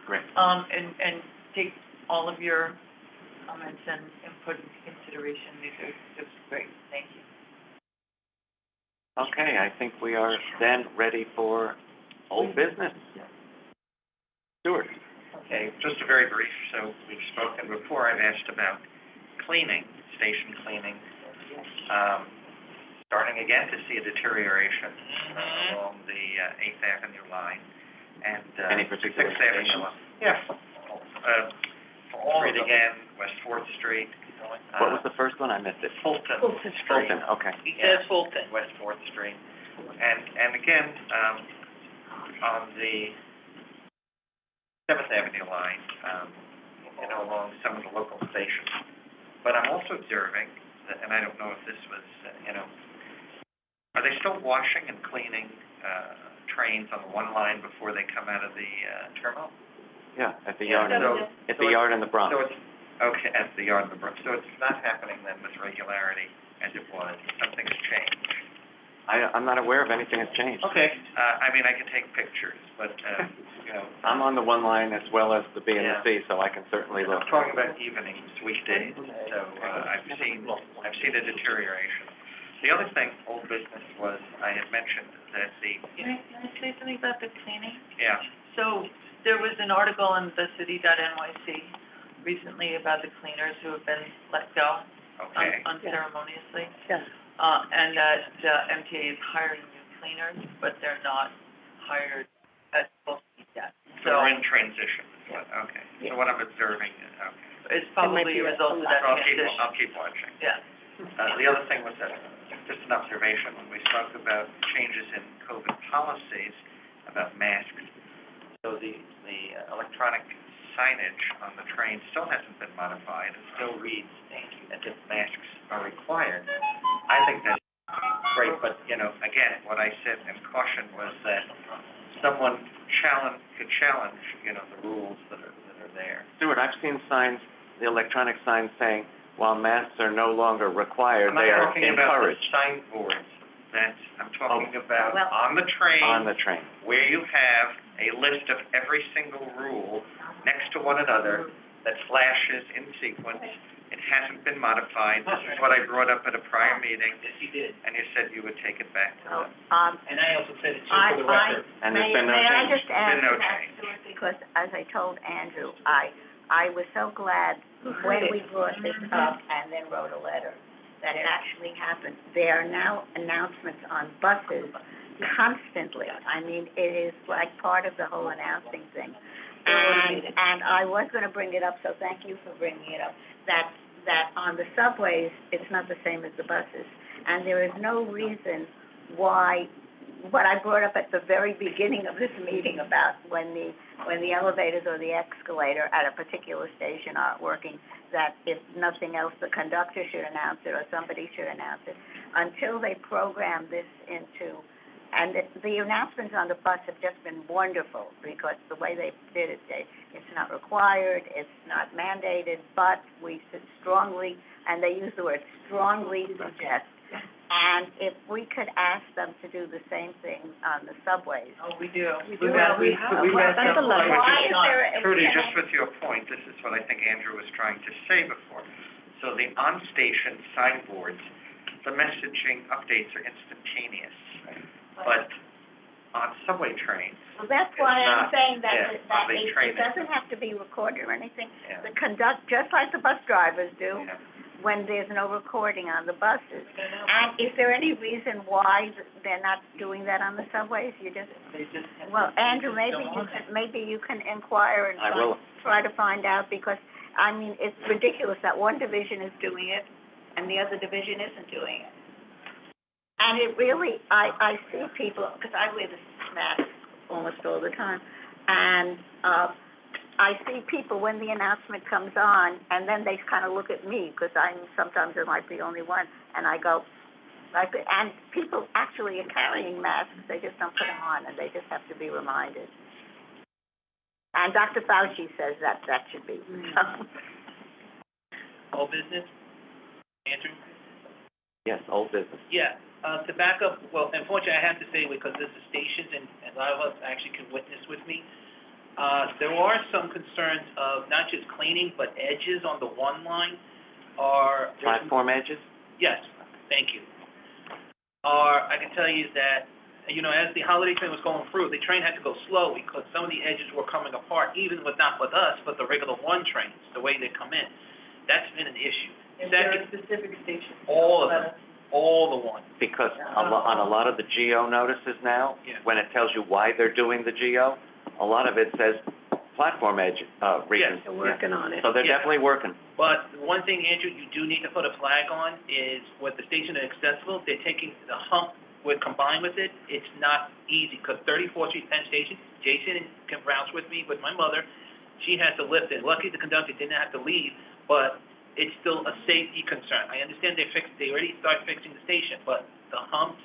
Great. And take all of your comments and input into consideration. These are just great. Thank you. Okay, I think we are then ready for old business. Stuart? Okay, just a very brief, so we've spoken before, I've asked about cleaning, station cleaning. starting again to see a deterioration along the Eighth Avenue line and Any particular Sixth Avenue station? line. Yeah, for all of them. Again, West Fourth Street. What was the first one? I missed it. Fulton. Fulton, okay. He says Fulton. West Fourth Street. And again, on the Seventh Avenue line, along some of the local stations. But I'm also observing, that, and I don't know if this was, are they still washing and cleaning, trains on the one line before they come out of the, terminal? Yeah, at the Yeah, yard, so- at the yard in the Bronx. So it's, okay, at the yard in the Bronx. So it's not happening then with regularity as it was. Something has changed. I'm not aware of anything that's changed. Okay. I mean, I can take pictures, but, I'm on the one line as well as the B and the Yeah. C, so I can certainly look. I'm talking about evenings, weekdays, so, I've seen a deterioration. The other thing, old business, was I had mentioned that Can I say something about the cleaning? yeah, So, there was an article in thecity.nyc recently about the cleaners who have been let go okay. unceremoniously. Yeah. And that, MTA is hiring new cleaners, but they're not hired as supposed to be yet. So we're in transition, okay. So what I'm observing, okay. It's probably be a result of a that So transition. I'll keep watching. Yeah. The other thing was that, just an observation, when we spoke about changes in COVID policies about masks, so the electronic signage on the train still hasn't been modified, it still reads as if masks are required. I think that's great, but, again, what I said in caution was that someone could challenge, the rules that are there. Stuart, I've seen signs, the electronic signs saying, while masks are no longer required, they are I'm not talking about the encouraged signboards, I'm talking about Well- on the train. on the train. Where you have a list of every single rule next to one another that flashes in sequence. It hasn't been modified. This is what I brought up at a prior meeting, Yes, he did. and you said you would take it back to them. And I also said it too for the record. And there's been no May I change. just add Been no to that, change. Stuart, because as I told Andrew, I was so glad when we brought this up and then wrote a letter that it actually happened. There are now announcements on buses constantly. I mean, it is like part of the whole announcing thing. And I was gonna bring it up, so thank you for bringing it up, that on the subways, it's not the same as the buses. And there is no reason why, what I brought up at the very beginning of this meeting about when the elevators or the escalator at a particular station aren't working, that if nothing else, the conductor should announce it or somebody should announce it. Until they program this into, and the announcements on the bus have just been wonderful, because the way they did it, it's not required, it's not mandated, but we strongly, and they use the word strongly suggest. And if we could ask them to do the same thing on the subways. Oh, we do. Well, we have. That's a lot. Why is there? Trudy, just with your point, this is what I think Andrew was trying to say before. So the on-station signboards, the messaging updates are instantaneous. But on subway trains, Well, that's why I'm not- saying yeah, on the train it doesn't have to be recorded or anything. yeah, The just like the bus drivers do, yeah. when there's no recording on the buses. And is there any reason why they're not doing that on the subways? Well, Andrew, maybe you can inquire and I will. try to find out, because, I mean, it's ridiculous that one division is doing it and the other division isn't doing it. And it really, I see people, because I wear this mask almost all the time, and, I see people when the announcement comes on, and then they kind of look at me, because sometimes I might be the only one, and I go, and people actually are carrying masks, they just don't put them on, and they just have to be reminded. And Dr. Fauci says that should be. All business? Andrew? Yes, old business. Yeah, to back up, well, unfortunately, I have to say, because this is stations, and a lot of us actually can witness with me, there are some concerns of not just cleaning, but edges on the one line are... Platform edges? Yes, thank you. I can tell you that, as the holiday train was going through, the train had to go slow because some of the edges were coming apart, even not with us, but the regular one trains, the way they come in. That's been an issue. Is there a specific station? All of them. all the ones. Because on a lot of the geo notices now, Yeah. when it tells you why they're doing the geo, a lot of it says platform edge, reasons. They're working on it. So they're Yeah. definitely working. But the one thing, Andrew, you do need to put a flag on is with the station accessible, they're taking the hump, combined with it, it's not easy, because 34th Street Penn Station, Jason can vouch with me, with my mother, she had to lift it. Lucky the conductor didn't have to leave, but it's still a safety concern. I understand they already started fixing the station, but the humps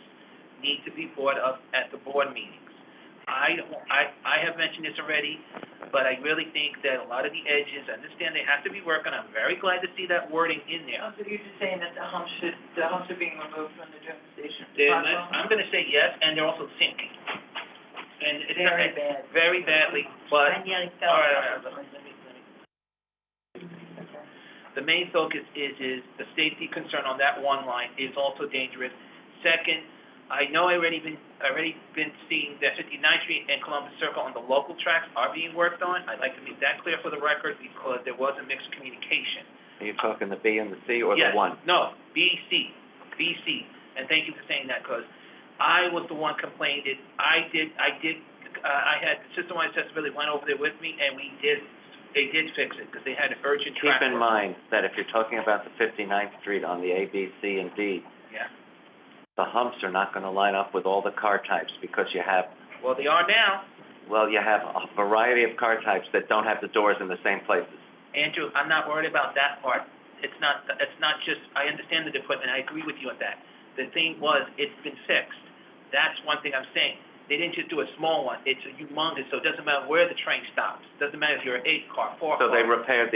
need to be brought up at the board meetings. I have mentioned this already, but I really think that a lot of the edges, I understand they have to be working. I'm very glad to see that wording in there. So you're just saying that the humps are being removed from the train station? I'm gonna say yes, and they're also sinking. And it's Very bad. very badly, but, I nearly all fell. right, let me. The main focus is the safety concern on that one line is also dangerous. Second, I know I already been seeing that 59th Street and Columbus Circle on the local tracks are being worked on. I'd like to make that clear for the record because there was a mixed communication. Are you talking the B and the C or the Yes. one? No, BC, and thank you for saying that, because I was the one complained it, I had system-wide accessibility went over there with me, and they did fix it, because they had an urgent Keep track. in mind that if you're talking about the 59th Street on the A, B, C, and D, Yeah, the humps are not gonna line up with all the car types because you have well, they are now. a variety of car types that don't have the doors in the same places. Andrew, I'm not worried about that part. It's not just, I understand the equipment, I agree with you on that. The thing was, it's been fixed. That's one thing I'm saying. They didn't just do a small one, it's a humongous, so it doesn't matter where the train stops. Doesn't matter if you're an 8-car, 4-car. So they repaired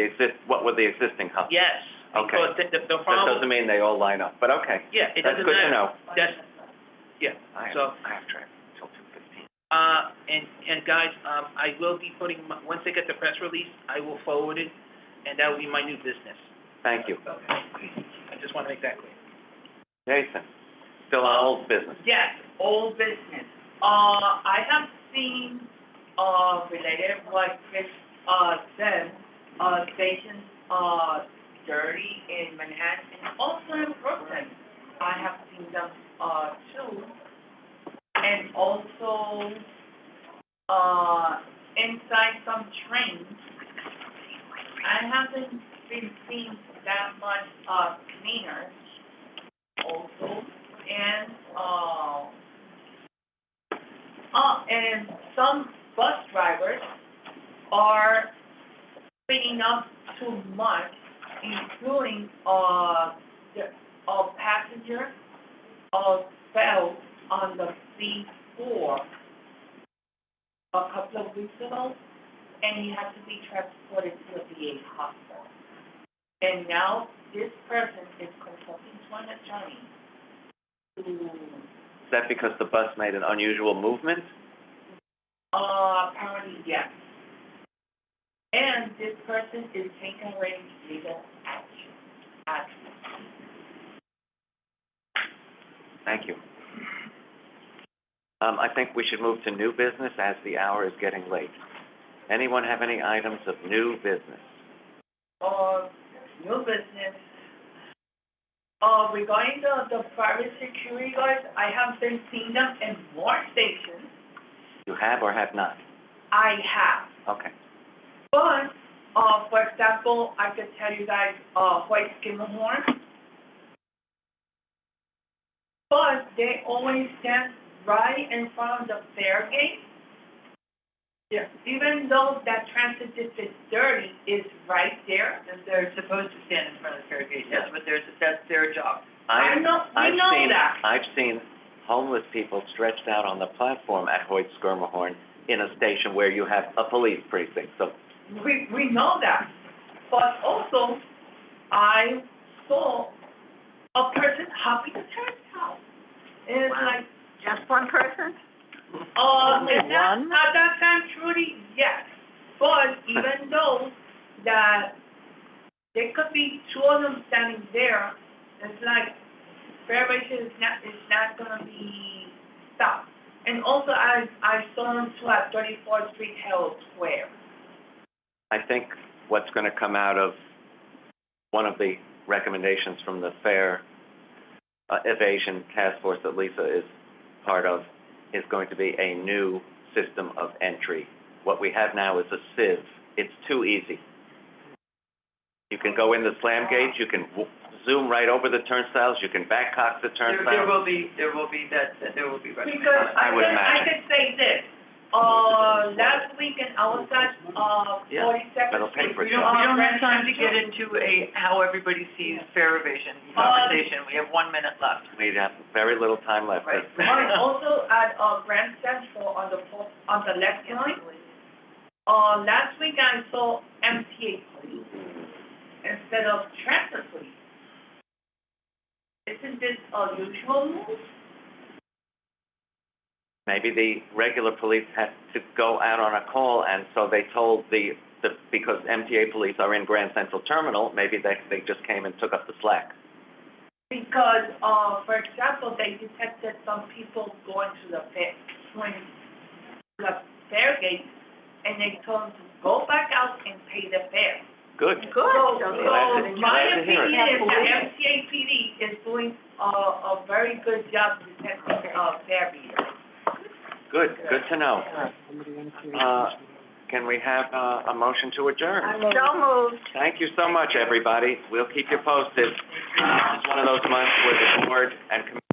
what were the existing humps? Yes, Okay. because the That problem, doesn't mean they all line up, but okay. yeah, it That's doesn't good to matter. know. That's, yeah, so, I have traffic until 2:15. and guys, I will be putting, once I get the press release, I will forward it, and that will be my new business. Thank you. I just want to make that clear. Jason, still on old business. Yes, old business. I have seen, related what Chris, said, stations, dirty in Manhattan and also in Brooklyn. I have seen them, too. And also, inside some trains. I haven't been seeing that much, cleaners also. And some bus drivers are cleaning up too much, including, passenger, fell on the C4 a couple of weeks ago, and he had to be transported to a VA hospital. And now this person is consulting to an attorney to, Is that because the bus made an unusual movement? apparently, yes. And this person is taking away legal action. Thank you. I think we should move to new business as the hour is getting late. Anyone have any items of new business? New business. Regarding the private security guards, I have been seeing them in more stations. You have or have not? I have. Okay. But, for example, I could tell you guys, White Skimmerhorn. But they always stand right in front of the fair gate. Yeah. Even though that transit district 30 is right there. They're supposed to stand in front of the fair gate, that's their job. I know, we know that. I've seen homeless people stretched out on the platform at Hoyt Skirmahorn in a station where you have a police precinct, so. We know that. But also, I saw a person hopping the turnstile. And it's Wow. like, Just one person? and at that time, truly, yes. But even though that there could be two of them standing there, it's like, variation is not gonna be stopped. And also, I saw them too at 34th Street Herald Square. I think what's gonna come out of one of the recommendations from the fair evasion task force that Lisa is part of is going to be a new system of entry. What we have now is a sieve. It's too easy. You can go in the slam gate, you can zoom right over the turnstiles, you can backcock the There turnstiles. will be recognition. Because I would I imagine. could say this, last weekend, I was at, Yeah, 42nd that'll pay Street. for We itself. don't have time to get into how everybody sees fair evasion conversation. We have 1 minute left. We have very little time left. Right. Also at, Grand Central on the left line, last week I saw MTA police instead of traffic police. Isn't this a usual move? Maybe the regular police had to go out on a call, and so they told because MTA police are in Grand Central Terminal, maybe they just came and took up the slack. Because, for example, they detected some people going to the fare gate, and they told them to go back out and pay the fare. Good. So my Glad to hear it. opinion is that MCAPD is doing a very good job detecting, fare beaters. Good to know. Somebody MTA. Can we have a motion to adjourn? So moved. Thank you so much, everybody. We'll keep you posted. It's one of those months where the board and committee